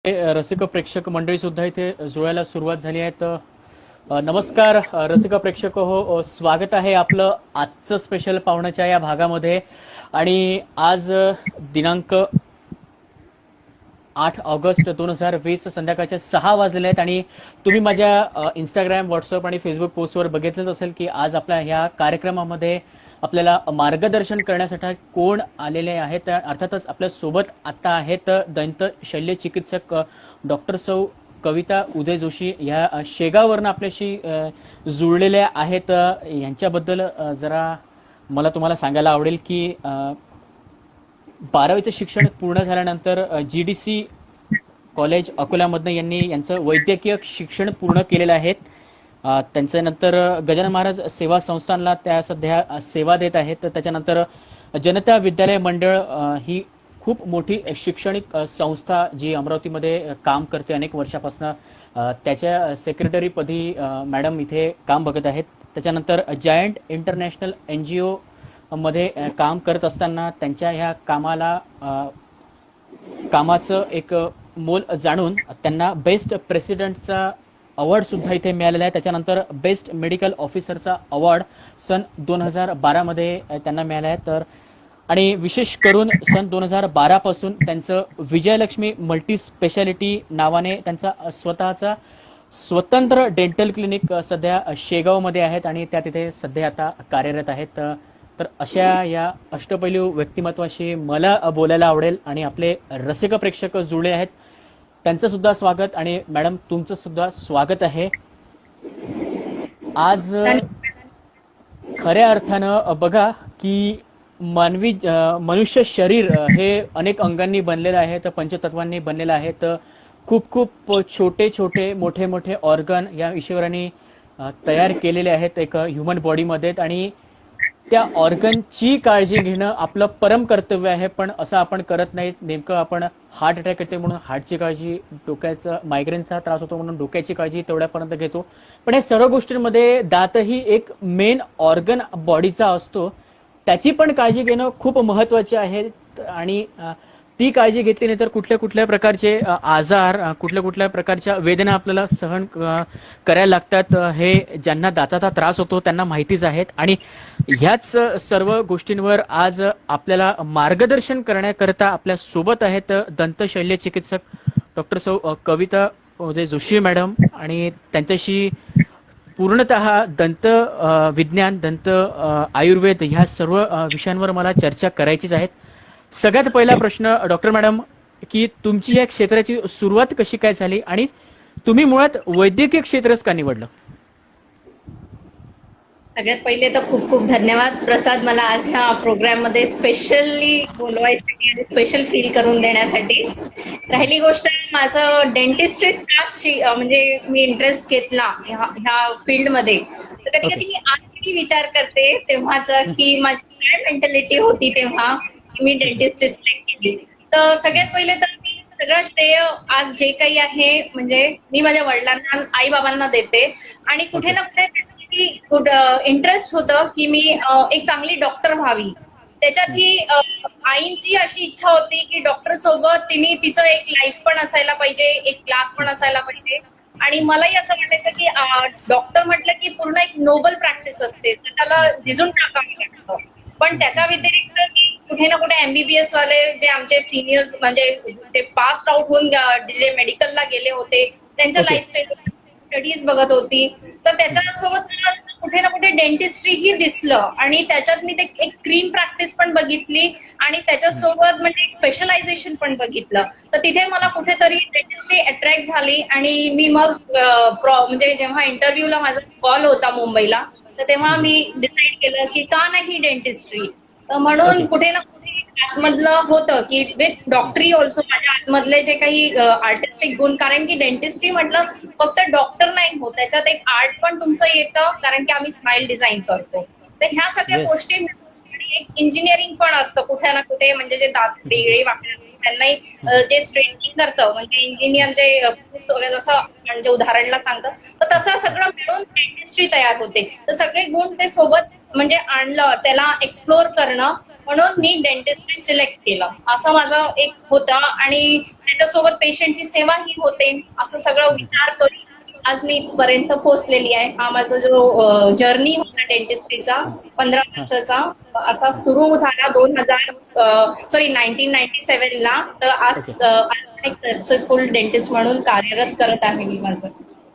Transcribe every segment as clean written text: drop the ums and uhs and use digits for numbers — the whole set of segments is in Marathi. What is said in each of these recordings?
रसिक प्रेक्षक मंडळी सुद्धा इथे जुळायला सुरुवात झाली आहे. तर नमस्कार रसिक प्रेक्षक हो, स्वागत आहे आपलं आजचं स्पेशल पाहुण्याच्या या भागामध्ये. आणि आज दिनांक 8 ऑगस्ट 2020 संध्याकाळच्या 6 वाजलेले आहेत आणि तुम्ही माझ्या इंस्टाग्राम, व्हॉट्सअप आणि फेसबुक पोस्टवर बघितलंच असेल की आज आपल्या ह्या कार्यक्रमामध्ये आपल्याला मार्गदर्शन करण्यासाठी कोण आलेले आहेत. अर्थातच आपल्या सोबत आता आहेत दंत शल्य चिकित्सक डॉक्टर सौ कविता उदय जोशी ह्या शेगाववरनं आपल्याशी जुळलेल्या आहेत. यांच्याबद्दल जरा मला तुम्हाला सांगायला आवडेल की 12वीचं शिक्षण पूर्ण झाल्यानंतर GDC कॉलेज अकोल्यामधनं यांनी यांचं वैद्यकीय शिक्षण पूर्ण केलेलं आहे. त्यांच्या नंतर गजानन महाराज सेवा संस्थानला त्या सध्या सेवा देत आहेत. त्याच्यानंतर जनता विद्यालय मंडळ ही खूप मोठी शैक्षणिक संस्था जी अमरावतीमध्ये काम करते अनेक वर्षापासून, त्याच्या सेक्रेटरीपदी मॅडम इथे काम बघत आहेत. त्याच्यानंतर जायंट इंटरनॅशनल NGO मध्ये काम करत असताना त्यांच्या ह्या कामाचं एक मोल जाणून त्यांना बेस्ट प्रेसिडेंटचा अवॉर्ड सुद्धा इथे मिळालेला आहे. त्याच्यानंतर बेस्ट मेडिकल ऑफिसरचा अवॉर्ड सन 2012 मध्ये त्यांना मिळाला आहे. तर आणि विशेष करून सन 2012 पासून त्यांचं विजयलक्ष्मी मल्टी स्पेशालिटी नावाने त्यांचा स्वतःचा स्वतंत्र डेंटल क्लिनिक सध्या शेगावमध्ये आहेत आणि त्या तिथे सध्या आता कार्यरत आहेत. तर अशा या अष्टपैलू व्यक्तिमत्वाशी मला बोलायला आवडेल आणि आपले रसिक प्रेक्षक जुळले आहेत, त्यांचं सुद्धा स्वागत. आणि मॅडम तुमचं सुद्धा स्वागत आहे. आज खऱ्या अर्थानं बघा की मनुष्य शरीर हे अनेक अंगांनी बनलेलं आहे, तर पंचतत्वांनी बनलेलं आहे. तर खूप खूप छोटे छोटे मोठे मोठे ऑर्गन या ईश्वराने तयार केलेले आहेत एक ह्युमन बॉडीमध्ये. आणि त्या ऑर्गनची काळजी घेणं आपलं परम कर्तव्य आहे, पण असं आपण करत नाही. नेमकं आपण हार्ट अटॅक येते म्हणून हार्टची काळजी, डोक्याचा मायग्रेनचा त्रास होतो म्हणून डोक्याची काळजी तेवढ्यापर्यंत घेतो. पण या सर्व गोष्टींमध्ये दातही एक मेन ऑर्गन बॉडीचा असतो, त्याची पण काळजी घेणं खूप महत्वाचे आहे. आणि ती काळजी घेतली नाही तर कुठल्या कुठल्या प्रकारचे आजार, कुठल्या कुठल्या प्रकारच्या वेदना आपल्याला सहन करायला लागतात हे ज्यांना दाताचा त्रास होतो त्यांना माहितीच आहेत. आणि ह्याच सर्व गोष्टींवर आज आपल्याला मार्गदर्शन करण्याकरता आपल्या सोबत आहेत दंत शल्य चिकित्सक डॉक्टर सौ कविता उदय जोशी मॅडम. आणि त्यांच्याशी पूर्णतः दंत विज्ञान, दंत आयुर्वेद ह्या सर्व विषयांवर मला चर्चा करायचीच आहेत. सगळ्यात पहिला प्रश्न डॉक्टर मॅडम की तुमची या क्षेत्राची सुरुवात कशी काय झाली आणि तुम्ही मुळात वैद्यकीय क्षेत्रच का निवडलं? सगळ्यात पहिले तर खूप खूप धन्यवाद प्रसाद, मला आज ह्या प्रोग्राम मध्ये स्पेशली बोलवायसाठी आणि स्पेशल फील करून देण्यासाठी. राहिली गोष्ट माझं डेंटिस्ट्री स्टाफशी म्हणजे मी इंटरेस्ट घेतला ह्या फील्डमध्ये, तर कधी कधी मी आजही विचार करते तेव्हाच की माझी काय मेंटॅलिटी होती तेव्हा मी डेंटिस्ट्री सिलेक्ट केली. तर सगळ्यात पहिले तर मी सगळं श्रेय आज जे काही आहे म्हणजे मी माझ्या वडिलांना, आई बाबांना देते. आणि कुठे ना कुठे इंटरेस्ट होतं की मी एक चांगली डॉक्टर व्हावी. त्याच्यात ही आईंची अशी इच्छा होती की डॉक्टर सोबत तिने तिचं एक लाईफ पण असायला पाहिजे, एक क्लास पण असायला पाहिजे. आणि मलाही असं वाटायचं की डॉक्टर म्हटलं की पूर्ण एक नोबल प्रॅक्टिस असते, त्याला झिजून टाकावं लागतं. पण त्याच्या व्यतिरिक्त कुठे ना कुठे MBBS वाले जे आमचे सिनियर्स म्हणजे ते पास आउट होऊन जे मेडिकलला गेले होते त्यांचं लाईफस्टाईल स्टडीज बघत होती. तर त्याच्यासोबत कुठे ना कुठे डेंटिस्ट्री ही दिसलं आणि त्याच्यात मी ते एक क्रीम प्रॅक्टिस पण बघितली आणि त्याच्यासोबत म्हणजे एक स्पेशलायझेशन पण बघितलं. तर तिथे मला कुठेतरी डेंटिस्ट्री अट्रॅक्ट झाली. आणि मी मग म्हणजे जेव्हा इंटरव्ह्यूला माझा कॉल होता मुंबईला, तर तेव्हा मी डिसाईड केलं की का नाही डेंटिस्ट्री. म्हणून कुठे ना कुठे आतमधलं होतं की विथ डॉक्टरी ऑल्सो माझ्या आतमधले जे काही आर्टिस्टिक गुण, कारण की डेंटिस्ट्री म्हटलं फक्त डॉक्टर नाही होत, त्याच्यात एक आर्ट पण तुमचं येतं कारण की आम्ही स्माइल डिझाईन करतो. तर ह्या सगळ्या गोष्टी एक इंजिनिअरिंग पण असतं कुठे ना कुठे, म्हणजे जे दात वेगळे वाकडे त्यांनाही जे स्ट्रेटनिंग करतं म्हणजे इंजिनियर जे जसं म्हणजे उदाहरणला सांगतं तर तसं सगळं मिळून डेंटिस्ट्री तयार होते. तर सगळे गुण ते सोबत म्हणजे आणलं, त्याला एक्सप्लोर करणं, म्हणून मी डेंटिस्ट्री सिलेक्ट केलं. असं माझं एक होतं आणि त्याच्यासोबत पेशंटची सेवाही होते, असं सगळं विचार करून आज मी इथपर्यंत पोहोचलेली आहे. हा माझा जो जर्नी होता डेंटिस्ट्रीचा 15 वर्षाचा असा सुरू झाला 1997 ला. तर आज एक सक्सेसफुल डेंटिस्ट म्हणून कार्यरत करत आहे मी माझं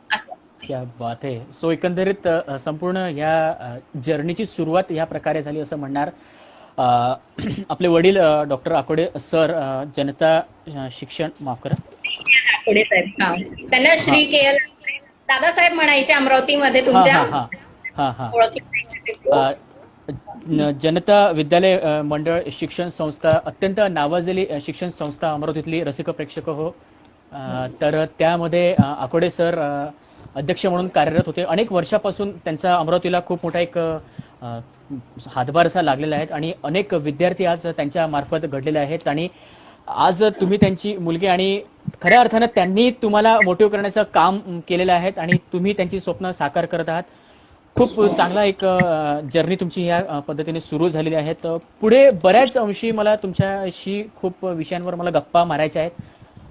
असं. क्या बात आहे. सो एकंदरीत संपूर्ण ह्या जर्नीची सुरुवात या प्रकारे झाली असं म्हणणार. आपले वडील डॉक्टर आकोडे सर जनता शिक्षण माफ करा पुढे साहेब, हा त्यांना श्री केएल दादासाहेब म्हणायचे अमरावतीमध्ये तुमच्या जनता विद्यालय मंडळ शिक्षण संस्था, अत्यंत नावाजलेली शिक्षण संस्था अमरावतीतली. रसिक प्रेक्षक हो, तर त्यामध्ये आकोडे सर अध्यक्ष म्हणून कार्यरत होते. अनेक वर्षापासून त्यांचा अमरावतीला खूप मोठा एक हातभार असा लागलेला आहे आणि अनेक विद्यार्थी आज त्यांच्या मार्फत घडलेले आहेत. आणि आज तुम्ही त्यांची मुलगी आणि खऱ्या अर्थानं त्यांनी तुम्हाला मोटिव्ह करण्याचं काम केलेलं आहे आणि तुम्ही त्यांची स्वप्न साकार करत आहात. खूप चांगला एक जर्नी तुमची ह्या पद्धतीने सुरू झालेली आहे. तर पुढे बऱ्याच अंशी मला तुमच्याशी खूप विषयांवर मला गप्पा मारायच्या आहेत.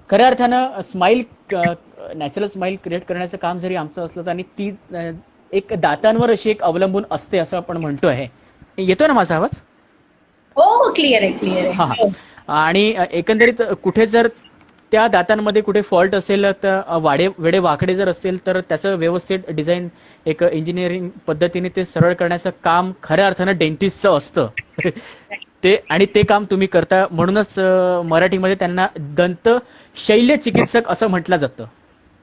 खऱ्या अर्थानं स्माईल, नॅचरल स्माईल क्रिएट करण्याचं काम जरी आमचं असलं आणि ती एक दातांवर अशी एक अवलंबून असते असं आपण म्हणतो आहे. येतोय ना माझा आवाज? हो, क्लिअर आहे, क्लिअर आहे. हा. आणि एकंदरीत कुठे जर त्या दातांमध्ये कुठे फॉल्ट असेल तर वेडे वाकडे जर असतील तर त्याचं व्यवस्थित डिझाईन एक इंजिनिअरिंग पद्धतीने ते सरळ करण्याचं काम खऱ्या अर्थानं डेंटिस्टचं असतं. ते काम तुम्ही करता. म्हणूनच मराठीमध्ये त्यांना दंत शल्य चिकित्सक असं म्हटलं जातं.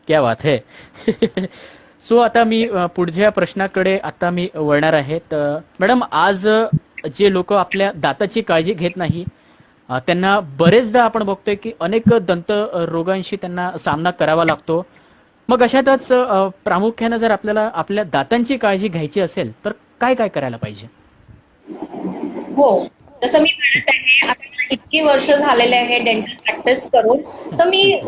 क्या बात है. सो आता मी पुढच्या प्रश्नाकडे आता मी वळणार आहे. तर मॅडम, आज जे लोक आपल्या दाताची काळजी घेत नाही त्यांना बरेचदा आपण बघतोय की अनेक दंत रोगांशी त्यांना सामना करावा लागतो. मग अशातच प्रामुख्यानं जर आपल्याला आपल्या दातांची काळजी घ्यायची असेल तर काय काय करायला पाहिजे? हो, जसं मी म्हणत आहे, आता इतकी वर्ष झालेले आहे डेंटल प्रॅक्टिस करून, तर मी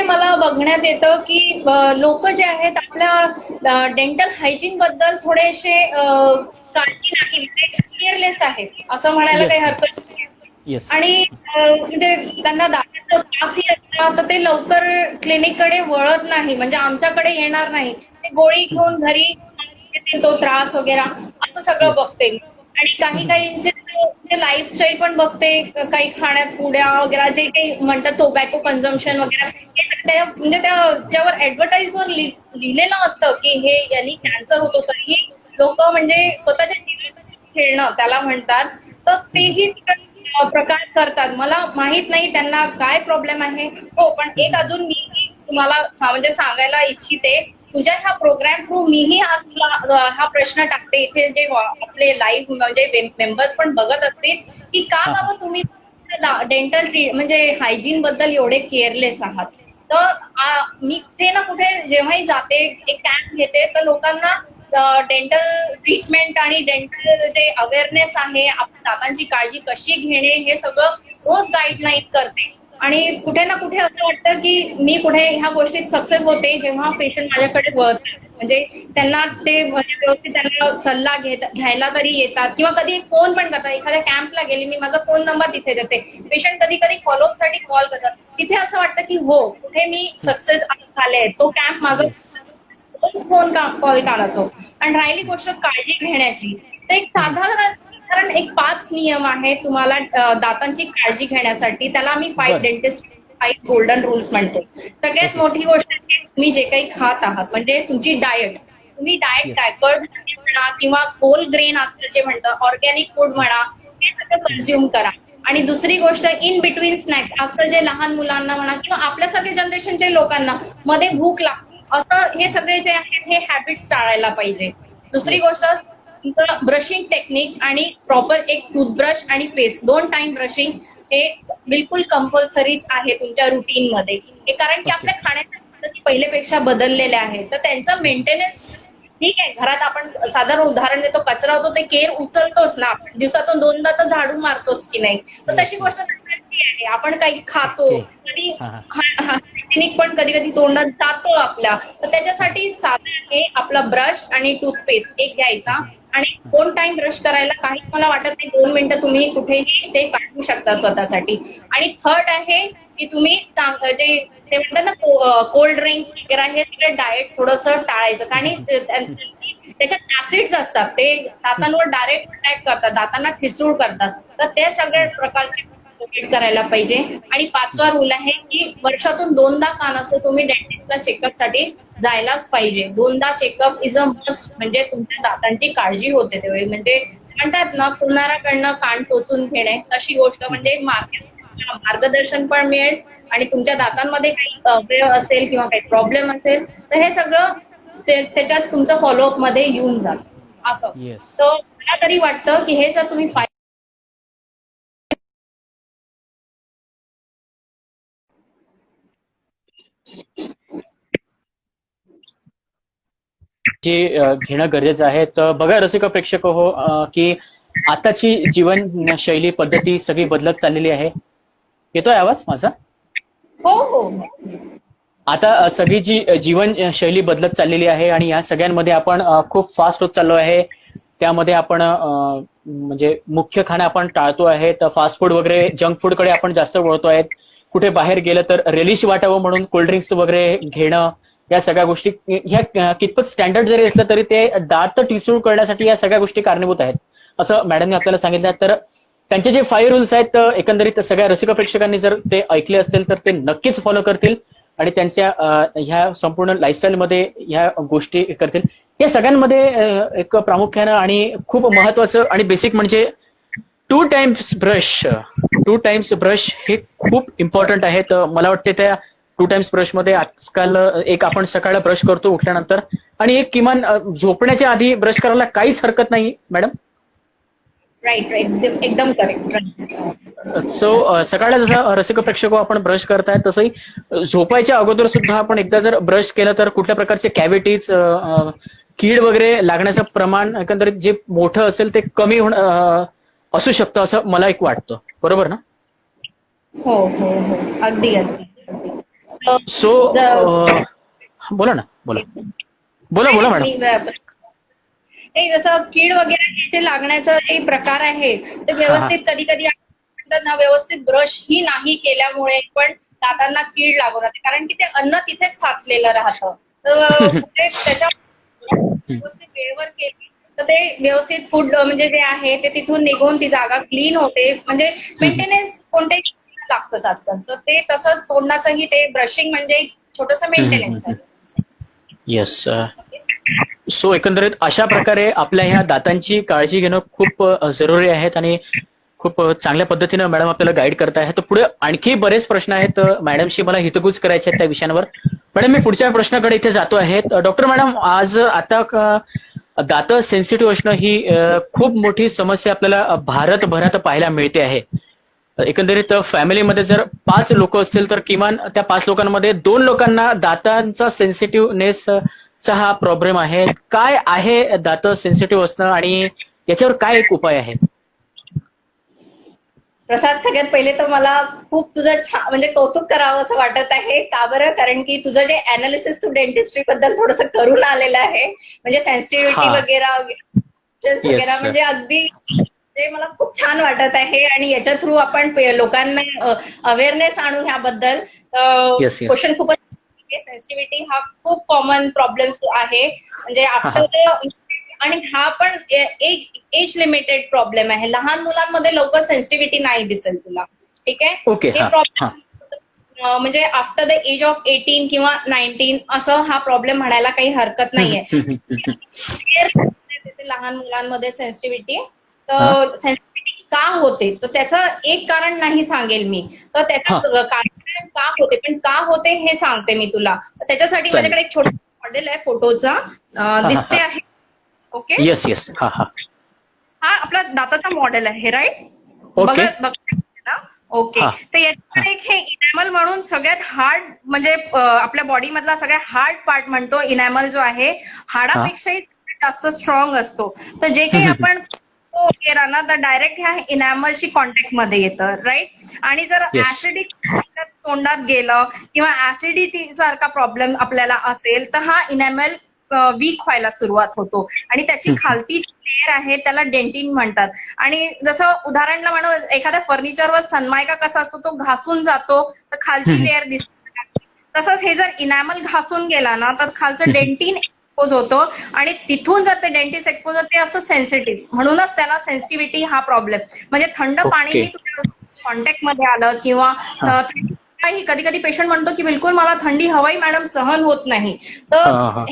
मला बघण्यात येतं की लोक जे आहेत आपल्या डेंटल हायजीन बद्दल थोडेसे काळजी नाही, केअरलेस आहेत असं म्हणायला काही हरकत नाही. आणि म्हणजे त्यांना दाताचा त्रासही असला तर ते लवकर क्लिनिककडे वळत नाही, म्हणजे आमच्याकडे येणार नाही, ते गोळी घेऊन घरी तो त्रास वगैरे असं सगळं बघते. आणि काही लाईफस्टाईल पण बघते, काही खाण्यात पुड्या वगैरे जे काही म्हणतात टोबॅको कन्झम्पशन वगैरे, म्हणजे त्याच्यावर ऍडव्हर्टाईजवर लिहिलेलं असतं की हे यांनी कॅन्सर होतो, तरीही लोक म्हणजे स्वतःच्या खेळणं त्याला म्हणतात, तर तेही प्रकार करतात. मला माहित नाही त्यांना काय प्रॉब्लेम आहे. हो, पण एक अजून मी तुम्हाला म्हणजे सांगायला इच्छिते, तुझ्या ह्या प्रोग्राम थ्रू मीही आज तुला हा प्रश्न टाकते, इथे जे आपले लाईव्ह म्हणजे मेंबर्स पण बघत असतील की का बाबा तुम्ही डेंटल म्हणजे हायजीन बद्दल एवढे केअरलेस आहात. तर मी कुठे ना कुठे जेव्हाही जाते, एक कॅम्प घेते, तर लोकांना डेंटल ट्रीटमेंट आणि डेंटल जे अवेअरनेस आहे, आपल्या दातांची काळजी कशी घेणे, हे सगळं रोज गाईडलाईन करते. आणि कुठे ना कुठे असं वाटतं की मी कुठे ह्या गोष्टीत सक्सेस होते जेव्हा पेशंट माझ्याकडे वळतात, म्हणजे त्यांना ते व्यवस्थित त्यांना सल्ला घ्यायला तरी येतात किंवा कधी फोन पण करतात. एखाद्या कॅम्पला गेली, मी माझा फोन नंबर तिथे देते, पेशंट कधी कधी फॉलोअप साठी कॉल करतात. तिथे असं वाटतं की हो, कुठे मी सक्सेस झाले, तो कॅम्प माझा फोन कॉल का नसो. आणि राहिली गोष्ट काळजी घेण्याची, तर एक साधारण एक 5 नियम आहे तुम्हाला दातांची काळजी घेण्यासाठी. त्याला आम्ही 5 गोल्डन रूल्स म्हणतो. सगळ्यात मोठी गोष्ट तुम्ही जे काही खात आहात, म्हणजे तुमची डाएट, तुम्ही डाएट काय कडधान्य म्हणा किंवा होल ग्रेन असं जे म्हणतं, ऑर्गॅनिक फूड म्हणा, हे सगळं कन्झ्युम करा. आणि दुसरी गोष्ट, इन बिटवीन स्नॅक्स, आजकाल जे लहान मुलांना म्हणा किंवा आपल्यासारख्या जनरेशनच्या लोकांना मध्ये भूक लागते, असं हे सगळे जे आहेत हे हॅबिट्स टाळायला पाहिजे. दुसरी गोष्ट, ब्रशिंग टेक्निक आणि प्रॉपर एक टूथब्रश आणि पेस्ट 2 टाइम ब्रशिंग हे बिलकुल कंपल्सरीच आहे तुमच्या रुटीन मध्ये. कारण की आपल्या खाण्याच्या पद्धती पहिलेपेक्षा बदललेल्या आहेत, तर त्यांचं मेंटेनन्स ठीक आहे. घरात आपण साधारण उदाहरण देतो, कचरा होतो ते केर उचलतोच ना, आपण दिवसातून 2दा तर झाडू मारतोच की नाही, तर तशी गोष्ट आहे. आपण काही खातो ओके. कधी हा हा. हायजेनिक पण कधी कधी तोंडात जातो आपल्या, तर त्याच्यासाठी साधं आहे आपला ब्रश आणि टूथपेस्ट एक घ्यायचा आणि 2 टाइम ब्रश करायला काहीच मला वाटत नाही, 2 मिनिटं तुम्ही कुठेही ते काढू शकता स्वतःसाठी. आणि थर्ड आहे की तुम्ही जे ते म्हणतात ना कोल्ड ड्रिंक्स वगैरे हे सगळं डाएट थोडंसं टाळायचं आणि त्याच्यात ऍसिड्स असतात, ते दातांवर डायरेक्ट अटॅक करतात, दातांना ठिसूळ करतात, तर ते सगळ्या प्रकारचे अवॉइड करायला पाहिजे. आणि 5वा रूल आहे की वर्षातून 2दा का नसो तुम्ही डेंटिस्टला चेकअप साठी जायलाच पाहिजे. 2दा चेकअप इज अ मस्ट, म्हणजे तुमच्या दातांची काळजी होते तेवढी. म्हणजे म्हणतात ना सोनाराकडनं कान टोचून घेणे तशी गोष्ट, म्हणजे मार्गदर्शन पण मिळेल आणि तुमच्या दातांमध्ये काही अवयव असेल किंवा काही प्रॉब्लेम असेल तर हे सगळं त्याच्यात तुमचं फॉलोअप मध्ये येऊन जातं असं. येस. तर मला तरी वाटतं की हे जर तुम्ही जे घेणं गरजेचं आहे. तर बघा रसिक प्रेक्षक हो, की आताची जीवनशैली पद्धती सगळी बदलत चाललेली आहे. येतोय आवाज माझा? हो हो आता सगळी जी जीवनशैली बदलत चाललेली आहे आणि या सगळ्यांमध्ये आपण खूप फास्ट होत चाललो आहे. त्यामध्ये आपण म्हणजे मुख्य खाणं आपण टाळतो आहे, तर फास्ट फूड वगैरे जंक फूडकडे आपण जास्त वळतो आहेत. कुठे बाहेर गेलं तर रेलिश वाटावं म्हणून कोल्ड्रिंक्स वगैरे घेणं, या सगळ्या गोष्टी ह्या कितपत स्टँडर्ड जरी असलं तरी ते दात ठिसूळ करण्यासाठी या सगळ्या गोष्टी कारणीभूत आहेत असं मॅडमने आपल्याला सांगितलं. तर त्यांचे जे 5 रूल्स आहेत एकंदरीत सगळ्या रसिक प्रेक्षकांनी जर ते ऐकले असतील तर ते नक्कीच फॉलो करतील आणि त्यांच्या ह्या संपूर्ण लाईफस्टाईलमध्ये ह्या गोष्टी करतील. या सगळ्यांमध्ये एक प्रामुख्यानं आणि खूप महत्वाचं आणि बेसिक म्हणजे 2 टाइम्स ब्रश. 2 टाइम्स ब्रश हे खूप इम्पॉर्टंट आहे. तर मला वाटते त्या 2 टाइम्स ब्रश मध्ये आजकाल एक आपण सकाळला ब्रश करतो उठल्यानंतर आणि एक किमान झोपण्याच्या आधी ब्रश करायला काहीच हरकत नाही मॅडम. राईट राईट एकदम करेक्ट. सो सकाळला जसं रसिक प्रेक्षक आपण ब्रश करताय तसंही झोपायच्या अगोदर सुद्धा आपण एकदा जर ब्रश केलं तर कुठल्या प्रकारचे कॅव्हिटीज, कीड वगैरे लागण्याचं प्रमाण एकंदरीत जे मोठं असेल ते कमी असू शकतं असं मला एक वाटतं. बरोबर ना? हो हो हो अगदी अगदी. सो बोला ना, बोला बोला बोला मॅडम. नाही जसं कीड वगैरे जे लागण्याचं जे प्रकार आहे ते व्यवस्थित कधी कधी म्हणतात ना व्यवस्थित ब्रश ही नाही केल्यामुळे पण दातांना कीड लागून राहते, कारण की ते अन्न तिथेच साचलेलं राहतं. तर त्याच्या व्यवस्थित वेळेवर केली तर ते व्यवस्थित फूड म्हणजे जे आहे ते तिथून निघून ती जागा क्लीन होते. म्हणजे मेंटेनन्स कोणत्याही लागतंच आजकाल, तर ते तसंच तोंडाचंही ते ब्रशिंग म्हणजे एक छोटस मेंटेनन्स आहे. येस. सो एकंदरीत अशा प्रकारे आपल्या ह्या दातांची काळजी घेणं खूप जरुरी आहेत आणि खूप चांगल्या पद्धतीनं मॅडम आपल्याला गाईड करताय. तर पुढे आणखी बरेच प्रश्न आहेत मॅडमशी मला हितगुज करायचे आहेत त्या विषयांवर. मॅडम मी पुढच्या प्रश्नाकडे इथे जातो आहे. डॉक्टर मॅडम, आज आता दात सेन्सिटिव्ह असणं ही खूप मोठी समस्या आपल्याला भारतभरात पाहायला मिळते आहे. एकंदरीत फॅमिलीमध्ये जर 5 लोक असतील तर किमान त्या 5 लोकांमध्ये 2 लोकांना दातांचा सेन्सिटिव्हनेस चा हा प्रॉब्लेम आहे. काय आहे दात सेन्सिटिव्ह असणं आणि याच्यावर काय एक उपाय आहे? प्रसाद, सगळ्यात पहिले तर मला खूप तुझं छान म्हणजे कौतुक करावं असं वाटत आहे. का बरं? कारण की तुझं जे अनालिसिस तू डेंटिस्ट्री बद्दल थोडंसं करून आलेलं आहे, म्हणजे सेन्सिटिव्हिटी वगैरे म्हणजे अगदी ते मला खूप छान वाटत आहे. आणि याच्या थ्रू आपण लोकांना अवेअरनेस आणू ह्याबद्दल. क्वेश्चन खूपच, सेन्सिटिव्हिटी हा खूप कॉमन प्रॉब्लेम आहे, म्हणजे आफ्टर, आणि हा पण एक एज लिमिटेड प्रॉब्लेम आहे. लहान मुलांमध्ये लवकर सेन्सिटिव्हिटी नाही दिसेल तुला, ठीक आहे. हे प्रॉब्लेम म्हणजे आफ्टर द एज ऑफ 18 किंवा 19 असं हा प्रॉब्लेम म्हणायला काही हरकत नाहीये. लहान मुलांमध्ये सेन्सिटिव्हिटी, तर सेन्सिटिव्हिटी का होते तर त्याचं एक कारण नाही सांगेल मी, तर त्याचं कारण का होते, पण का होते हे सांगते मी तुला. त्याच्यासाठी माझ्याकडे एक छोटा मॉडेल आहे फोटोचा, दिसते आहे. ओके. Yes yes. हा आपला दाताचा मॉडेल आहे, राईट? ओके. ओके. तर याच्याकडे एक हे इनॅमल म्हणून सगळ्यात हार्ड, म्हणजे आपल्या बॉडी मधला सगळ्यात हार्ड पार्ट म्हणतो इनॅमल जो आहे, हाडापेक्षाही जास्त स्ट्रॉंग असतो. तर जे काही आपण वगैरे ना तर डायरेक्ट ह्या इनॅमलशी कॉन्टॅक्ट मध्ये येतं, राईट. आणि जर Yes. ऍसिडिक तोंडात गेलं किंवा ऍसिडिटी सारखा प्रॉब्लेम आपल्याला असेल तर हा इनॅमल वीक व्हायला सुरुवात होतो आणि त्याची खालती लेअर आहे त्याला डेंटिन म्हणतात. आणि जसं उदाहरणला म्हणू, एखाद्या फर्निचरवर सनमायका कसा असतो तो घासून जातो तर खालची लेअर दिसते, तसंच हे जर इनॅमल घासून गेला ना तर खालचं डेंटिन एक्सपोज होतो आणि तिथून जर ते डेंटिस एक्सपोज होतं ते असतं सेन्सिटिव्ह, म्हणूनच त्याला सेन्सिटिव्हिटी हा प्रॉब्लेम. म्हणजे थंड पाणीही तुमच्या कॉन्टॅक्ट मध्ये आलं किंवा कधी कधी पेशंट म्हणतो की बिलकुल मला थंडी हवाई मॅडम सहन होत नाही, तर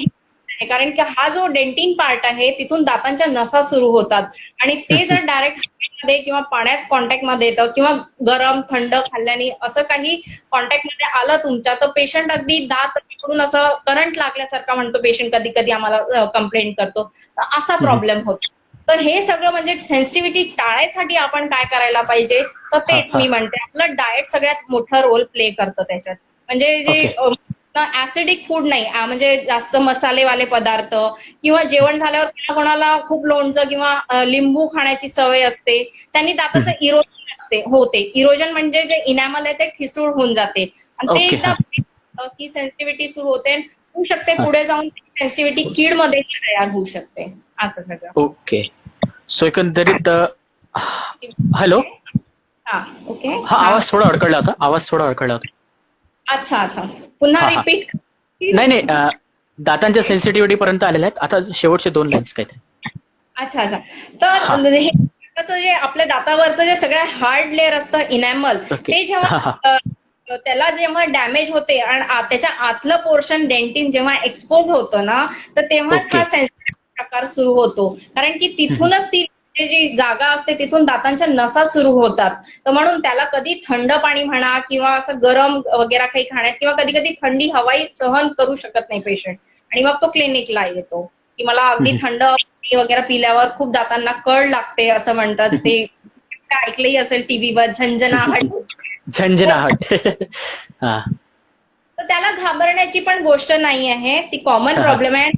कारण की हा जो डेंटिन पार्ट आहे तिथून दातांच्या नसा सुरू होतात आणि ते जर डायरेक्ट मध्ये किंवा पाण्यात कॉन्टॅक्ट मध्ये येतं किंवा गरम थंड खाल्ल्याने असं काही कॉन्टॅक्ट मध्ये आलं तुमच्या, तर पेशंट अगदी दात पकडून असं करंट लागल्यासारखं म्हणतो पेशंट, कधी कधी आम्हाला कंप्लेंट करतो, तर असा प्रॉब्लेम होतो. तर हे सगळं म्हणजे सेन्सिटिव्हिटी टाळायसाठी आपण काय करायला पाहिजे, तर तेच मी म्हणते आपलं डाएट सगळ्यात मोठा रोल प्ले करतं त्याच्यात. म्हणजे जे ऍसिडिक फूड नाही, म्हणजे जास्त मसालेवाले पदार्थ किंवा जेवण झाल्यावर कोणाला खूप लोणचं किंवा लिंबू खाण्याची सवय असते, त्यांनी दाताचं इरोजन होते. इरोजन म्हणजे जे इनॅमल आहे ते ठिसूळ होऊन जाते आणि ते एकदा की सेन्सिटिव्हिटी सुरू होते, होऊ शकते पुढे जाऊन सेन्सिटिव्हिटी कीड मध्ये तयार होऊ शकते, असं सगळं. ओके. सो एकंदरीत हॅलो, हा ओके. हा आवाज थोडा अडकळला होता. अच्छा अच्छा, पुन्हा रिपीट. नाही नाही, दातांच्या सेन्सिटिव्हिटी पर्यंत आलेल्या आहेत, आता शेवटचे 2 लाईन्स काय ते. अच्छा अच्छा, तर हे जे आपल्या दातावरचं जे सगळं हार्ड लेअर असतं इनॅमल, ते जेव्हा त्याला जेव्हा डॅमेज होते आणि त्याच्या आतलं पोर्शन डेंटिन जेव्हा एक्सपोज होतं ना, तर तेव्हाच हा सेन्सिटिव्ह प्रकार सुरू होतो. कारण की तिथूनच ती जी जागा असते तिथून दातांच्या नसा सुरू होतात. तर म्हणून त्याला कधी थंड पाणी म्हणा किंवा असं गरम वगैरे काही खाण्यात किंवा कधी कधी थंडी हवाई सहन करू शकत नाही पेशंट आणि मग तो क्लिनिकला येतो की मला अगदी थंड वगैरे पिल्यावर खूप दातांना कळ लागते असं म्हणतात. ते ऐकलंही असेल टीव्हीवर, झंझनाहट. तर त्याला घाबरण्याची पण गोष्ट नाही आहे, ती कॉमन प्रॉब्लेम आहे.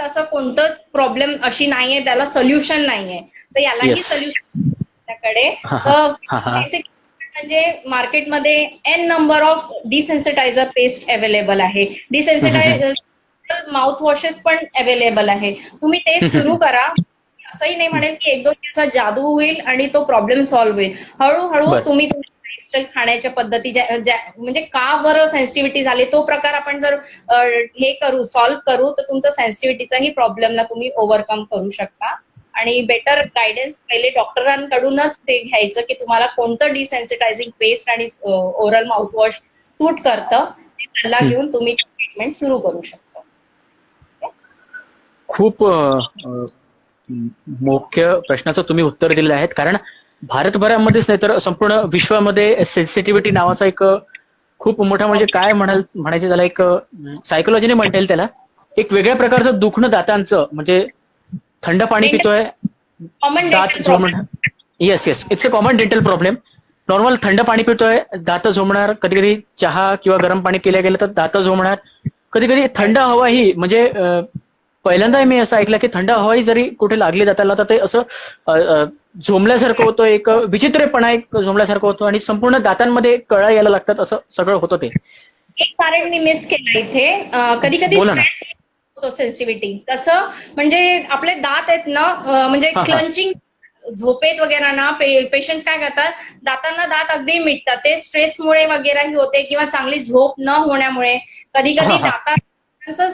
असं कोणतंच प्रॉब्लेम अशी नाहीये त्याला सोल्युशन नाहीये, तर यालाही सोल्युशन त्याकडे. तर बेसिक म्हणजे मार्केटमध्ये N number of desensitizer paste available आहे, डिसेन्सिटायझर माउथ वॉशेस पण अवेलेबल आहे. तुम्ही ते सुरू करा. असंही नाही म्हणेल की 1-2 दिवसात जादू होईल आणि तो प्रॉब्लेम सॉल्व्ह होईल. हळूहळू तुम्ही लाईफस्टाईल, खाण्याच्या पद्धती, म्हणजे का बरं सेन्सिटिव्हिटी झाली तो प्रकार आपण जर हे सॉल्व्ह करू तर तुमचा सेन्सिटिव्हिटीचाही प्रॉब्लेमला तुम्ही ओव्हरकम करू शकता. आणि बेटर गायडन्स पहिले डॉक्टरांकडूनच ते घ्यायचं की तुम्हाला कोणतं डिसेन्सिटायझिंग पेस्ट आणि ओरल माउथवॉश सूट करतं, ते सल्ला घेऊन तुम्ही ट्रीटमेंट सुरू करू शकता. खूप मुख्य प्रश्नाचं तुम्ही उत्तर दिलेलं आहे, कारण भारतभरामध्येच नाही तर संपूर्ण विश्वामध्ये सेन्सिटिव्हिटी नावाचा एक खूप मोठा, म्हणजे काय म्हणायचं त्याला, एक सायकोलॉजीने म्हणता येईल त्याला, एक वेगळ्या प्रकारचं दुखणं दातांचं, म्हणजे थंड पाणी पितोय, दात झोमणार. Yes yes, it's a common dental problem. Normal थंड पाणी पितोय, दात झोमणार, कधी कधी चहा किंवा गरम पाणी पिल्या गेलं तर दात झोमणार, कधी कधी थंड हवाही, म्हणजे पहिल्यांदा मी असं ऐकलं की थंड हवाही जरी कुठे लागली दाताला तर ते असं झोमल्यासारखं होतं, एक विचित्रपणा एक झोमल्यासारखं होतं आणि संपूर्ण दातांमध्ये कळा यायला लागतात, असं सगळं होतं. ते एक कारण मी मिस केलं इथे, कधी कधी स्ट्रेस होतो सेन्सिटिव्हिटी. तसं म्हणजे आपले दात आहेत ना, म्हणजे क्लंचिंग झोपेत वगैरे ना पेशंट काय करतात, दातांना दात अगदी मिटतात, ते स्ट्रेसमुळे वगैरेही होते किंवा चांगली झोप न होण्यामुळे. कधी कधी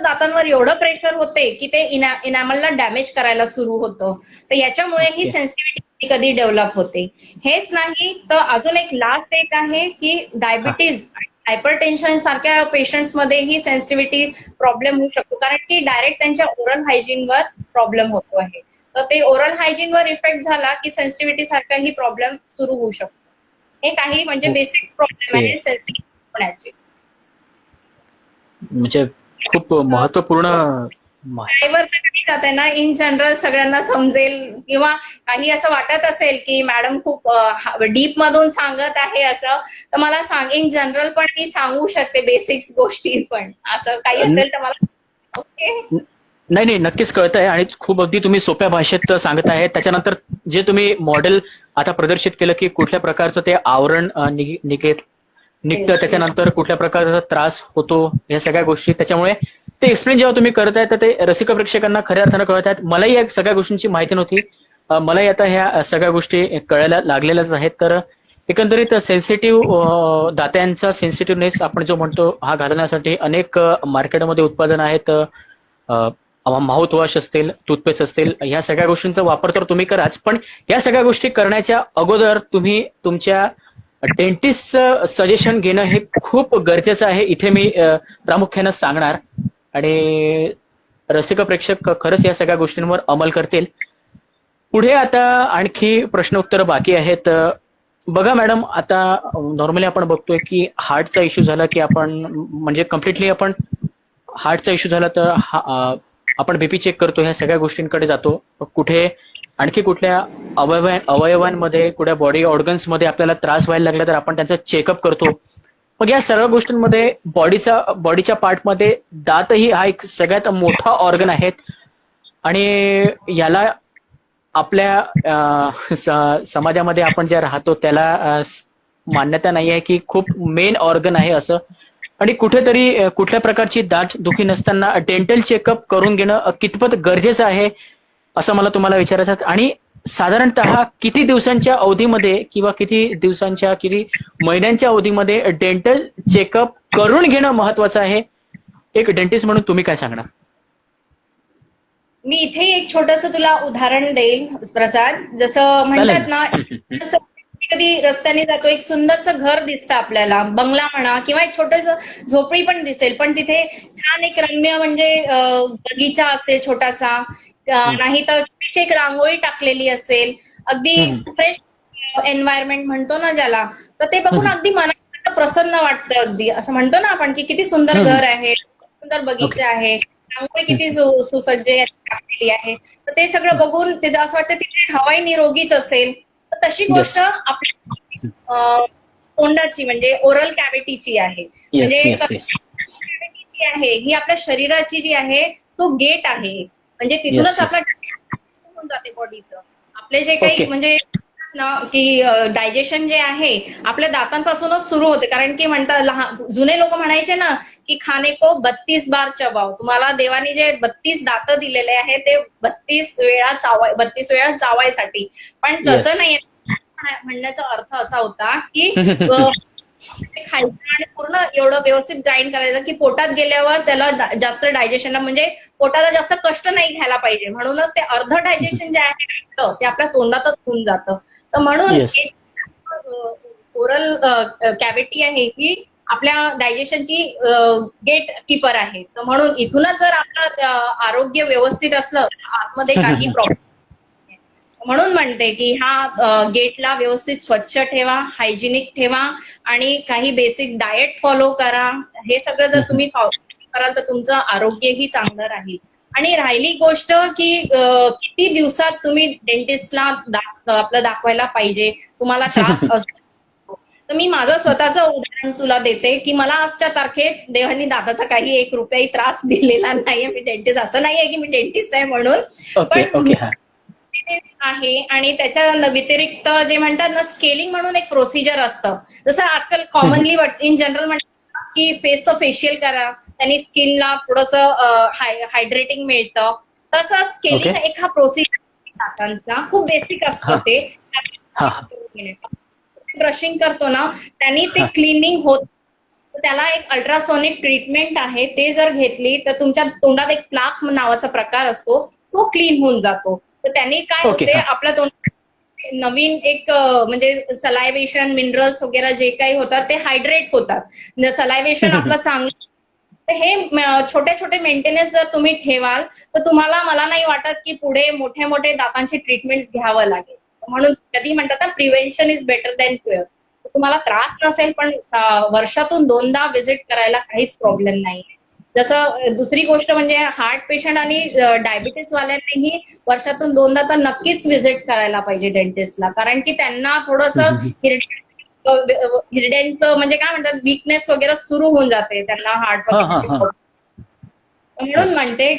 दातांवर एवढं प्रेशर होते की ते इनॅमलला डॅमेज करायला सुरू होतं. तर याच्यामुळे ही सेन्सिटिव्हिटी कधी डेव्हलप होते. हेच नाही तर अजून एक लास्ट एक आहे की डायबिटीज, हायपरटेन्शन सारख्या पेशंट्समध्ये ही सेन्सिटिव्हिटी प्रॉब्लेम होऊ शकतो, कारण की डायरेक्ट त्यांच्या ओरल हायजीनवर प्रॉब्लेम होतो आहे. तर ते ओरल हायजीनवर इफेक्ट झाला की सेन्सिटिव्हिटी सारखाही प्रॉब्लेम सुरू होऊ शकतो. हे काही म्हणजे बेसिक प्रॉब्लेम आहे सेन्सिटिव्हिटी होण्याचे. म्हणजे खूप महत्वपूर्ण ना, इन जनरल सगळ्यांना समजेल किंवा काही असं वाटत असेल की मॅडम खूप डीप मधून सांगत आहे असं, तर मला सांग, इन जनरल पण मी सांगू शकते बेसिक्स गोष्टी पण, असं काही असेल तर मला. ओके, नाही नाही, नक्कीच कळतंय आणि खूप अगदी तुम्ही सोप्या भाषेत सांगत आहे. त्याच्यानंतर जे तुम्ही मॉडेल आता प्रदर्शित केलं की कुठल्या प्रकारचं ते आवरण निघतं, येस येस. त्याच्यानंतर कुठल्या प्रकारचा त्रास होतो, या सगळ्या गोष्टी त्याच्यामुळे ते एक्सप्लेन जेव्हा तुम्ही करत आहे तर ते रसिक प्रेक्षकांना खऱ्या अर्थानं कळत आहेत. मलाही या सगळ्या गोष्टींची माहिती नव्हती. मलाही आता ह्या सगळ्या गोष्टी कळायला लागलेल्याच आहेत. तर एकंदरीत सेन्सिटिव्ह दात्यांचा सेन्सिटिव्हनेस आपण जो म्हणतो हा घालवण्यासाठी अनेक मार्केटमध्ये उत्पादन आहेत. माउथ वॉश असतील, टूथपेस्ट असतील, ह्या सगळ्या गोष्टींचा वापर तर तुम्ही कराच, पण या सगळ्या गोष्टी करण्याच्या अगोदर तुम्ही तुमच्या डेंटिस्टचं सजेशन घेणं हे खूप गरजेचं आहे. इथे मी प्रामुख्यानं सांगणार आणि रसिक प्रेक्षक खरंच या सगळ्या गोष्टींवर अंमल करतील. पुढे आता आणखी प्रश्न उत्तर बाकी आहेत. बघा मॅडम, आता नॉर्मली आपण बघतोय की हार्टचा इश्यू झाला की आपण म्हणजे कम्प्लिटली आपण हार्टचा इश्यू झाला तर आपण बीपी चेक करतो, ह्या सगळ्या गोष्टींकडे जातो. कुठे आणखी कुठल्या अवयवांमध्ये, कुठल्या बॉडी ऑर्गन्समध्ये आपल्याला त्रास व्हायला लागला तर आपण त्यांचा चेकअप करतो. मग या सर्व गोष्टींमध्ये बॉडीच्या पार्टमध्ये दातही हा एक सगळ्यात मोठा ऑर्गन आहे आणि याला आपल्या समाजामध्ये आपण जे राहतो त्याला मान्यता नाही आहे की खूप मेन ऑर्गन आहे असं. आणि कुठेतरी कुठल्या प्रकारची दात दुखी नसताना डेंटल चेकअप करून घेणं कितपत गरजेचं आहे असं मला तुम्हाला विचारायचं आहे. आणि साधारणतः किती दिवसांच्या अवधीमध्ये किंवा किती महिन्यांच्या अवधीमध्ये डेंटल चेकअप करून घेणं महत्वाचं आहे, एक डेंटिस्ट म्हणून तुम्ही काय सांगणार? मी इथे एक छोटस तुला उदाहरण देईल प्रसाद. जसं म्हणतात ना, कधी रस्त्याने जातो, एक सुंदरसं घर दिसतं आपल्याला, बंगला म्हणा किंवा एक छोटस झोपडी पण दिसेल, पण तिथे छान एक रम्य म्हणजे बगीचा असेल छोटासा, नाही तर एक रांगोळी टाकलेली असेल, अगदी फ्रेश एन्व्हायरमेंट म्हणतो ना ज्याला, तर ते बघून अगदी मनाला प्रसन्न वाटतं. अगदी असं म्हणतो ना आपण की किती सुंदर घर आहे, सुंदर बगीचा आहे, रांगोळी किती सुसज्ज टाकलेली आहे. तर ते सगळं बघून ते असं वाटतं तिथे हवाई निरोगीच असेल. तर तशी गोष्ट आपल्या तोंडाची म्हणजे ओरल कॅव्हिटीची आहे. म्हणजे कॅव्हिटी आहे ही आपल्या शरीराची जी आहे तो गेट आहे. म्हणजे तिथूनच आपला होऊन जाते बॉडीचं. आपले जे काही म्हणजे ना की डायजेशन जे आहे आपल्या दातांपासूनच सुरू होते. कारण की म्हणतात जुने लोक म्हणायचे ना की खाने को 32 बार चबाव. तुम्हाला देवाने जे 32 दात दिलेले आहे ते 32 वेळा चावायसाठी. पण तसं नाही, म्हणण्याचा अर्थ असा होता की खायचं आणि पूर्ण एवढं व्यवस्थित ग्राइंड करायचं की पोटात गेल्यावर त्याला जास्त डायजेशन म्हणजे पोटाला जास्त कष्ट नाही घ्यायला पाहिजे. म्हणूनच ते अर्ध डायजेशन जे आहे ते आपल्या तोंडातच होऊन जातं. तर म्हणून ओरल कॅव्हिटी आहे ही आपल्या डायजेशनची गेट कीपर आहे. तर म्हणून इथूनच जर आपलं आरोग्य व्यवस्थित असलं आतमध्ये काही प्रॉब्लेम. म्हणून म्हणते की हा गेटला व्यवस्थित स्वच्छ ठेवा, हायजिनिक ठेवा आणि काही बेसिक डाएट फॉलो करा. हे सगळं जर तुम्ही कराल तर तुमचं आरोग्यही चांगलं राहील. आणि राहिली गोष्ट की किती दिवसात तुम्ही डेंटिस्टला आपलं दाखवायला पाहिजे, तुम्हाला त्रास असतो. तर मी माझं स्वतःचं उदाहरण तुला देते की मला आजच्या तारखेत देवानी दाताचा काही 1 रुपयाही त्रास दिलेला नाहीये. मी डेंटिस्ट असं नाहीये की मी डेंटिस्ट आहे म्हणून, पण आहे. आणि त्याच्या व्यतिरिक्त जे म्हणतात ना स्केलिंग म्हणून एक प्रोसिजर असतं. जसं आजकाल कॉमनली इन जनरल म्हणतात की फेसचं फेशियल करा, त्यांनी स्किनला थोडंसं हायड्रेटिंग मिळतं. तसं स्केलिंग एक हा प्रोसिजर दातांचा खूप बेसिक असतं. ते ब्रशिंग करतो ना त्यांनी ते क्लिनिंग होत. त्याला एक अल्ट्रासोनिक ट्रीटमेंट आहे, ते जर घेतली तर तुमच्या तोंडात एक प्लाक नावाचा प्रकार असतो, तो क्लीन होऊन जातो. तर त्यांनी काय होते आपल्या तोंडात नवीन एक म्हणजे सलायव्हेशन मिनरल्स वगैरे जे काही होतात ते हायड्रेट होतात. सलायव्हेशन आपलं चांगलं. हे छोटे छोटे मेंटेनन्स जर तुम्ही ठेवाल तर तुम्हाला, मला नाही वाटत की पुढे मोठे मोठे दातांचे ट्रीटमेंट घ्यावं लागेल. म्हणून कधी म्हणतात ना prevention is better than cure. तुम्हाला त्रास नसेल पण वर्षातून 2दा व्हिजिट करायला काहीच प्रॉब्लेम नाही. जसं दुसरी गोष्ट म्हणजे हार्ट पेशंट आणि डायबिटीस वाल्यांनीही वर्षातून 2दा तर नक्कीच व्हिजिट करायला पाहिजे डेंटिस्टला. कारण की त्यांना थोडंसं हिरड्यांचं म्हणजे काय म्हणतात वीकनेस वगैरे सुरू होऊन जाते त्यांना हार्ट. म्हणून म्हणते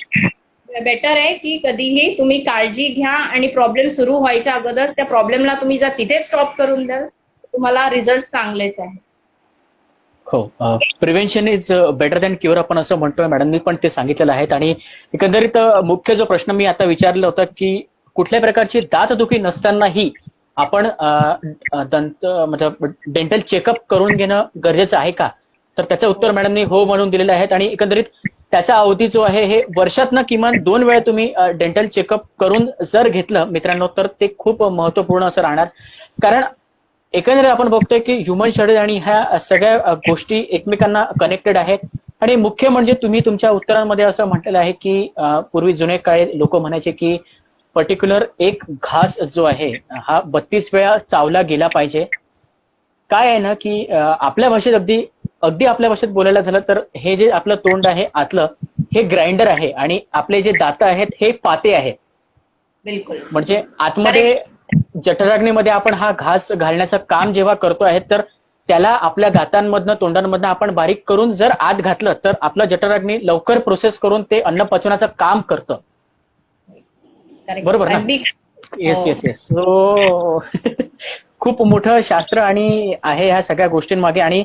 बेटर आहे की कधीही तुम्ही काळजी घ्या आणि प्रॉब्लेम सुरू व्हायच्या अगोदर त्या प्रॉब्लेमला तुम्ही जर तिथे स्टॉप करून द्याल तुम्हाला रिझल्ट चांगलेच आहे. हो, prevention is better than cure आपण असं म्हणतोय. मॅडमनी पण ते सांगितलेलं आहे. आणि एकंदरीत मुख्य जो प्रश्न मी आता विचारला होता की कुठल्याही प्रकारची दातदुखी नसतानाही आपण दंत मतलब डेंटल चेकअप करून घेणं गरजेचं आहे का, तर त्याचं उत्तर मॅडमनी हो म्हणून दिलेलं आहे. आणि एकंदरीत त्याचा अवधी जो आहे हे वर्षातनं किमान 2 वेळा तुम्ही डेंटल चेकअप करून जर घेतलं मित्रांनो तर ते खूप महत्वपूर्ण असं राहणार. कारण एकंदरीत आपण बघतोय की ह्युमन शरीर आणि ह्या सगळ्या गोष्टी एकमेकांना कनेक्टेड आहेत. आणि मुख्य म्हणजे तुम्ही तुमच्या उत्तरांमध्ये असं म्हटलेलं आहे की पूर्वी जुने काळी लोक म्हणायचे की पर्टिक्युलर एक घास जो आहे हा 32 वेळा चावला गेला पाहिजे. काय आहे ना की आपल्या भाषेत अगदी अगदी आपल्या भाषेत बोलायला झालं तर हे जे आपलं तोंड आहे आतलं हे ग्राइंडर आहे आणि आपले जे दात आहेत हे पाते आहेत. बिलकुल. म्हणजे आतमध्ये जठराग्नीमध्ये आपण हा घास घालण्याचं काम जेव्हा करतो आहे तर त्याला आपल्या दातांमधनं तोंडांमधनं आपण बारीक करून जर आत घातलं तर आपलं जठराग्नी लवकर प्रोसेस करून ते अन्न पचवण्याचं काम करतं. बरोबर ना? Yes yes yes. सो खूप मोठं शास्त्र आणि आहे ह्या सगळ्या गोष्टींमागे. आणि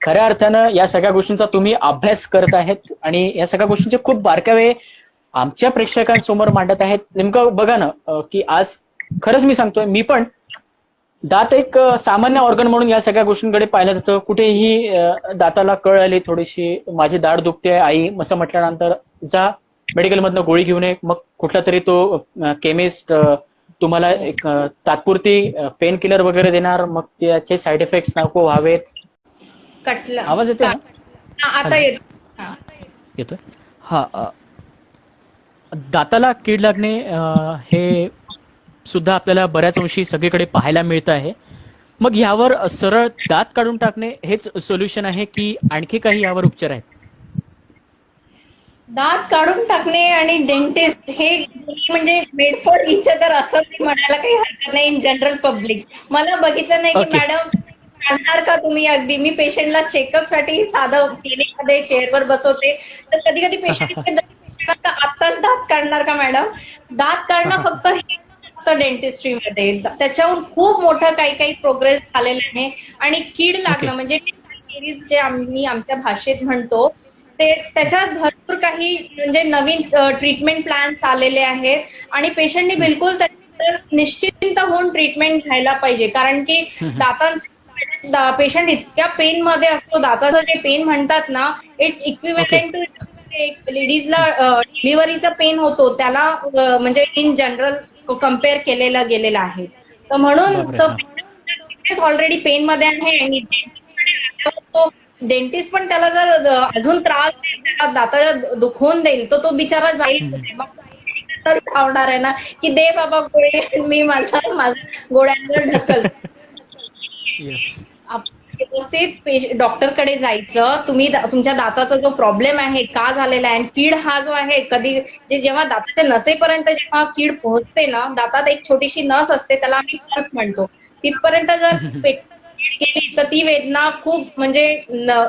खऱ्या अर्थानं या सगळ्या गोष्टींचा तुम्ही अभ्यास करत आहेत आणि या सगळ्या गोष्टींचे खूप बारकावे आमच्या प्रेक्षकांसमोर मांडत आहेत. नेमकं बघा ना की आज खरंच मी सांगतोय मी पण दात एक सामान्य ऑर्गन म्हणून या सगळ्या गोष्टींकडे पाहिलं जातं. कुठेही दाताला कळ आली थोडीशी माझी दाढ दुखते आई असं म्हटल्यानंतर जा मेडिकलमधनं गोळी घेऊन ये. मग कुठला तरी तो केमिस्ट तुम्हाला एक तात्पुरती पेन किलर वगैरे देणार. मग त्याचे साईड इफेक्ट्स नको व्हावेत. कटला आवाज येतोय ना? आता येतोय. हा, दाताला कीड लागणे हे सुद्धा आपल्याला बऱ्याच अंशी सगळीकडे पाहायला मिळतं आहे. मग यावर सरळ दात काढून टाकणे हेच सोल्युशन आहे की आणखी काही यावर उपचार आहेत? दात काढून टाकणे आणि डेंटिस्ट हे म्हणजे मेड फॉर इच अदर असं म्हणायला काही हरकत नाही इन जनरल पब्लिक. मला बघितलं नाही की मॅडम काढणार का तुम्ही. अगदी मी पेशंटला चेकअप साठी साधं क्लिनिकमध्ये चेअरवर बसवते तर कधी कधी पेशंट आत्ताच दात काढणार का मॅडम. दात काढणं फक्त हे असतं डेंटिस्ट्रीमध्ये. त्याच्याहून खूप मोठं काही काही प्रोग्रेस झालेलं आहे. आणि कीड लागणं म्हणजे जे आम्ही आमच्या भाषेत म्हणतो ते त्याच्यात भरपूर काही म्हणजे नवीन ट्रीटमेंट प्लॅन्स आलेले आहेत. आणि पेशंटनी बिलकुल निश्चिंत होऊन ट्रीटमेंट घ्यायला पाहिजे. कारण की दातांचे पेशंट इतक्या पेन मध्ये असतो. दाताचं जे पेन म्हणतात ना इट्स इक्विव्हॅलेंट टू लेडीजला डिलिव्हरीचा पेन होतो त्याला म्हणजे इन जनरल कम्पेअर केलेला गेलेला आहे. तर म्हणून ऑलरेडी पेन मध्ये आहे आणि डेंटिस्ट पण त्याला जर अजून त्रास दाता दुखवून देईल तर तो बिचारा जाईल आवडणार आहे ना की दे बाबा गोळे मी माझा गोळ्यांवर ढकल. व्यवस्थित डॉक्टरकडे जायचं. तुम्ही तुमच्या दाताचा जो प्रॉब्लेम आहे का झालेला आहे. कीड हा जो आहे कधी जेव्हा दाताच्या नसेपर्यंत जेव्हा कीड पोहोचते ना दातात एक छोटीशी नस असते त्याला आम्ही फरक म्हणतो. तिथपर्यंत जर गेली तर ती वेदना खूप म्हणजे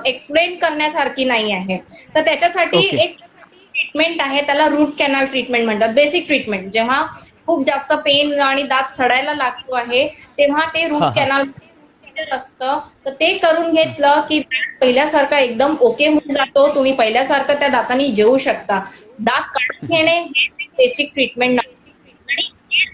एक्सप्लेन करण्यासारखी नाही आहे. तर त्याच्यासाठी एक ट्रीटमेंट आहे त्याला रूट कॅनल ट्रीटमेंट म्हणतात. बेसिक ट्रीटमेंट जेव्हा खूप जास्त पेन आणि दात सडायला लागतो आहे तेव्हा ते रूट कॅनल असतं. तर ते करून घेतलं की पहिल्यासारखं एकदम ओके होऊन जातो. तुम्ही पहिल्यासारखं त्या दातांनी जेवू शकता. दात काढून घेणे हे बेसिक ट्रीटमेंट नाही.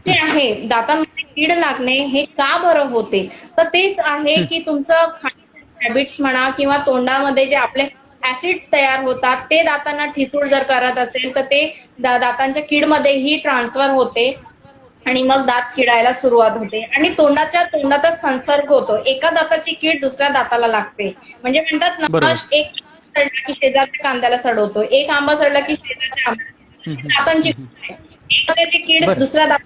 जे आहे दातांमध्ये कीड लागणे हे का बरं होते तर तेच आहे की तुमचं हॅबिट्स म्हणा किंवा तोंडामध्ये जे आपले ऍसिड्स तयार होतात ते दातांना ठिसूळ जर करत असेल तर ते दातांच्या कीडमध्येही ट्रान्सफर होते आणि मग दात किडायला सुरुवात होते आणि तोंडातच संसर्ग होतो. एका दाताची कीड दुसऱ्या दाताला लागते. म्हणजे म्हणतात ना एक सडला की शेजारच्या कांद्याला सडवतो. एक आंबा सडला की शेजारच्या दातांची कीड दुसऱ्या दात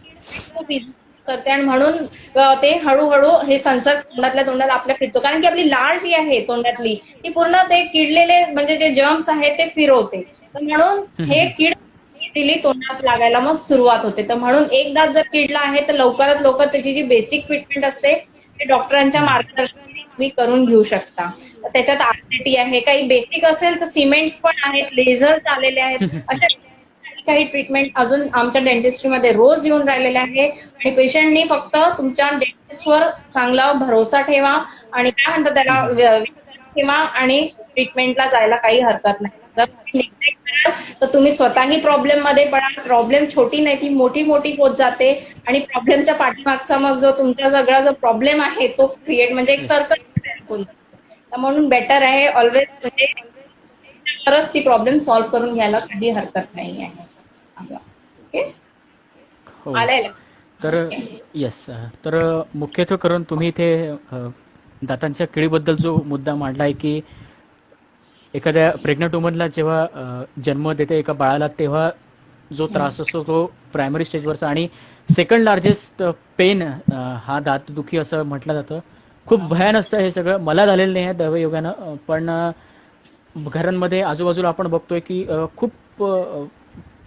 आणि म्हणून ते हळूहळू हे संसर्ग तोंडाला आपल्या फिरतो. कारण की आपली लाळ जी आहे तोंडातली ती पूर्ण ते किडलेले म्हणजे जे जर्म्स आहेत ते फिरवते. तर म्हणून हे कीड दिली तोंडात लागायला मग सुरुवात होते. तर म्हणून एक दात जर किडला आहे तर लवकरात लवकर त्याची जी बेसिक ट्रीटमेंट असते ते डॉक्टरांच्या मार्गदर्शनाने तुम्ही करून घेऊ शकता. त्याच्यात आरसीटी आहे. काही बेसिक असेल तर सिमेंट्स पण आहेत, लेझर आलेले आहेत. अशा काही ट्रीटमेंट अजून आमच्या डेंटिस्ट्रीमध्ये रोज येऊन राहिलेले आहे आणि पेशंटनी फक्त तुमच्या डेंटिस्टवर चांगला भरोसा ठेवा आणि काय म्हणतात त्याला विश्वास ठेवा आणि ट्रीटमेंटला जायला काही हरकत नाही. जर तुम्ही neglect कराल तर तुम्ही स्वतःही प्रॉब्लेम मध्ये पडाल. प्रॉब्लेम छोटी नाही, ती मोठी मोठी होत जाते आणि प्रॉब्लेमच्या पाठीमागचा मग जो तुमचा सगळा जो प्रॉब्लेम आहे तो क्रिएट म्हणजे एक सर्कल. म्हणून बेटर आहे ऑलवेज म्हणजे तरच ती प्रॉब्लेम सॉल्व्ह करून घ्यायला काही हरकत नाही आहे असं. ओके, हो. आलंय लक्षात? तर येस, तर मुख्यत्वे करून तुम्ही इथे दातांच्या किडीबद्दल जो मुद्दा मांडला आहे की एखाद्या प्रेग्नंट वुमनला जेव्हा जन्म देते एका बाळाला तेव्हा जो त्रास असतो तो प्रायमरी स्टेजवरचा आणि सेकंड लार्जेस्ट पेन हा दातदुखी असं म्हटलं जातं. खूप भयान असतं हे सगळं. मला झालेलं नाही आहे दैवयोगानं, पण घरांमध्ये आजूबाजूला आपण बघतोय की खूप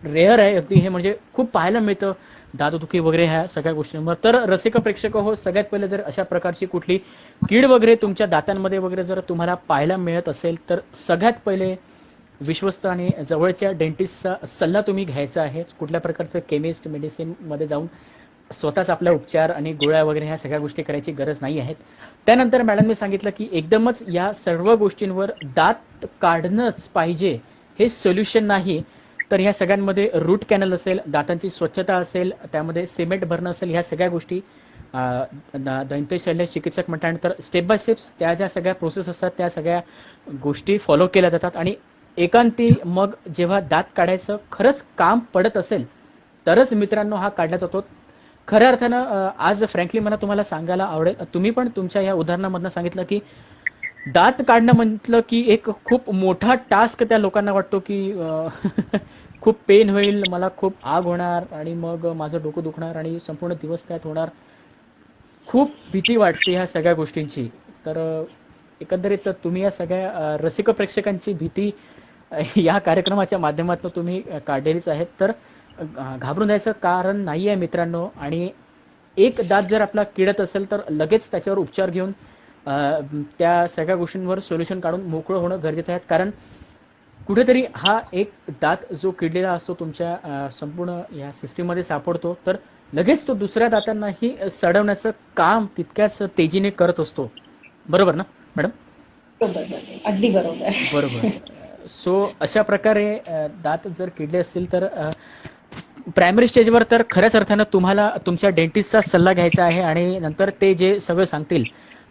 रेअर आहे अगदी हे, म्हणजे खूप पाहायला मिळतं दातदुखी वगैरे ह्या सगळ्या गोष्टींवर. तर रसिक प्रेक्षक हो, सगळ्यात पहिले जर अशा प्रकारची कुठली कीड वगैरे तुमच्या दातांमध्ये वगैरे जर तुम्हाला पाहायला मिळत असेल तर सगळ्यात पहिले विश्वस्त आणि जवळच्या डेंटिस्टचा सल्ला तुम्ही घ्यायचा आहे. कुठल्या प्रकारचं केमिस्ट मेडिसिनमध्ये जाऊन स्वतःच आपला उपचार आणि गोळ्या वगैरे ह्या सगळ्या गोष्टी करायची गरज नाही आहेत. त्यानंतर मॅडमने सांगितलं की एकदमच या सर्व गोष्टींवर दात काढणंच पाहिजे हे सोल्युशन नाही, तर ह्या सगळ्यांमध्ये रूट कॅनल असेल, दातांची स्वच्छता असेल, त्यामध्ये सिमेंट भरणं असेल, ह्या सगळ्या गोष्टी दंतशल्य चिकित्सक म्हटल्यानंतर स्टेप बाय स्टेप्स त्या ज्या सगळ्या प्रोसेस असतात त्या सगळ्या गोष्टी फॉलो केल्या जातात आणि एकांती मग जेव्हा दात काढायचं खरंच काम पडत असेल तरच मित्रांनो हा काढण्यात होतो. खऱ्या अर्थानं आज फ्रँकली मला तुम्हाला सांगायला आवडेल, तुम्ही पण तुमच्या या उदाहरणामधनं सांगितलं की दात काढणं म्हटलं की एक खूप मोठा टास्क त्या लोकांना वाटतो की खूप पेन होईल, मला खूप आग होणार आणि मग माझं डोकं दुखणार आणि संपूर्ण दिवस त्यात होणार. खूप भीती वाटते ह्या सगळ्या गोष्टींची. तर एकंदरीत तुम्ही या सगळ्या रसिक प्रेक्षकांची भीती या कार्यक्रमाच्या माध्यमातून तुम्ही काढलेलीच आहेत. तर घाबरून जायचं कारण नाही आहे मित्रांनो. आणि एक दात जर आपला किडत असेल तर लगेच त्याच्यावर उपचार घेऊन त्या सगळ्या गोष्टींवर सोल्युशन काढून मोकळं होणं गरजेचं आहे. कारण कुठेतरी हा एक दात जो किडलेला असतो तुमच्या संपूर्ण या सिस्टीममध्ये सापडतो तर लगेच तो दुसऱ्या दातांनाही सडवण्याचं काम तितक्याच तेजीने करत असतो. बरोबर ना मॅडम? बरोबर, अगदी बरोबर. बरोबर. सो अशा प्रकारे दात जर किडले असतील तर प्रायमरी स्टेजवर तर खऱ्याच अर्थानं तुम्हाला तुमच्या डेंटिस्टचा सल्ला घ्यायचा आहे आणि नंतर ते जे सगळं सांगतील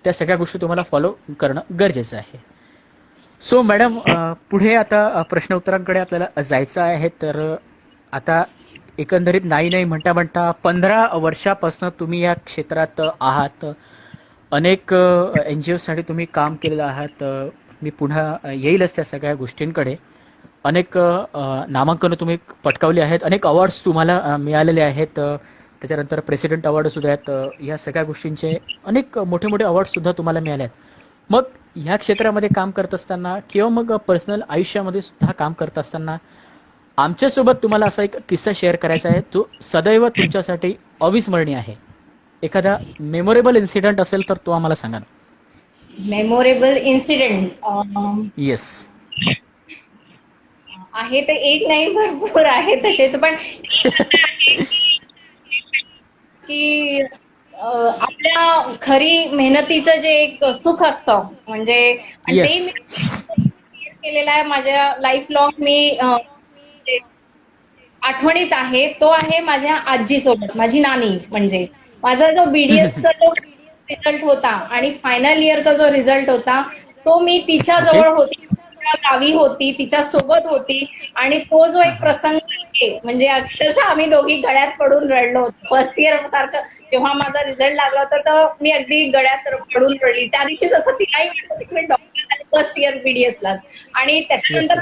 त्या सगळ्या गोष्टी तुम्हाला फॉलो करणं गरजेचं आहे. सो मॅडम, पुढे आता प्रश्न उत्तरांकडे आपल्याला जायचं आहे. तर आता एकंदरीत नाही म्हणता म्हणता 15 वर्षापासून तुम्ही या क्षेत्रात आहात. अनेक NGO साठी तुम्ही काम केलेलं आहात. मी पुन्हा येईलच त्या सगळ्या गोष्टींकडे. अनेक नामांकनं तुम्ही पटकावली आहेत, अनेक अवॉर्ड्स तुम्हाला मिळालेले आहेत, त्याच्यानंतर प्रेसिडेंट अवॉर्ड सुद्धा आहेत. या सगळ्या गोष्टींचे अनेक मोठे मोठे अवॉर्ड सुद्धा तुम्हाला मिळाले आहेत. मग ह्या क्षेत्रामध्ये काम करत असताना किंवा मग पर्सनल आयुष्यामध्ये सुद्धा काम करत असताना आमच्यासोबत तुम्हाला असा एक किस्सा शेअर करायचा आहे जो सदैव तुमच्यासाठी अविस्मरणीय आहे. एखादा मेमोरेबल इन्सिडेंट असेल तर तो आम्हाला सांगा. Memorable incident yes. आहे तर एक नाही, भरपूर आहे तसे. पण की आपल्या खरी मेहनतीचं जे एक सुख असतं म्हणजे आणि ते Yes. मी केलेलं आहे माझ्या लाईफ लॉंग. मी आठवणीत आहे तो आहे माझ्या आजी सोबत, माझी नानी. म्हणजे माझा जो BDSचा जो रिझल्ट होता आणि फायनल इयरचा जो रिझल्ट होता तो मी तिच्या जवळ होती, गावी होती, तिच्या सोबत होती आणि तो जो एक प्रसंग आहे म्हणजे अक्षरशः आम्ही दोघी गळ्यात पडून रडलो होतो. फर्स्ट इयर सारखं जेव्हा माझा रिझल्ट लागला होता तर मी अगदी गळ्यात पडून रडली. त्या दिवशी जसं तिलाही वाटत की मी डॉक्टर फर्स्ट इयर BDSला आणि त्याच्यानंतर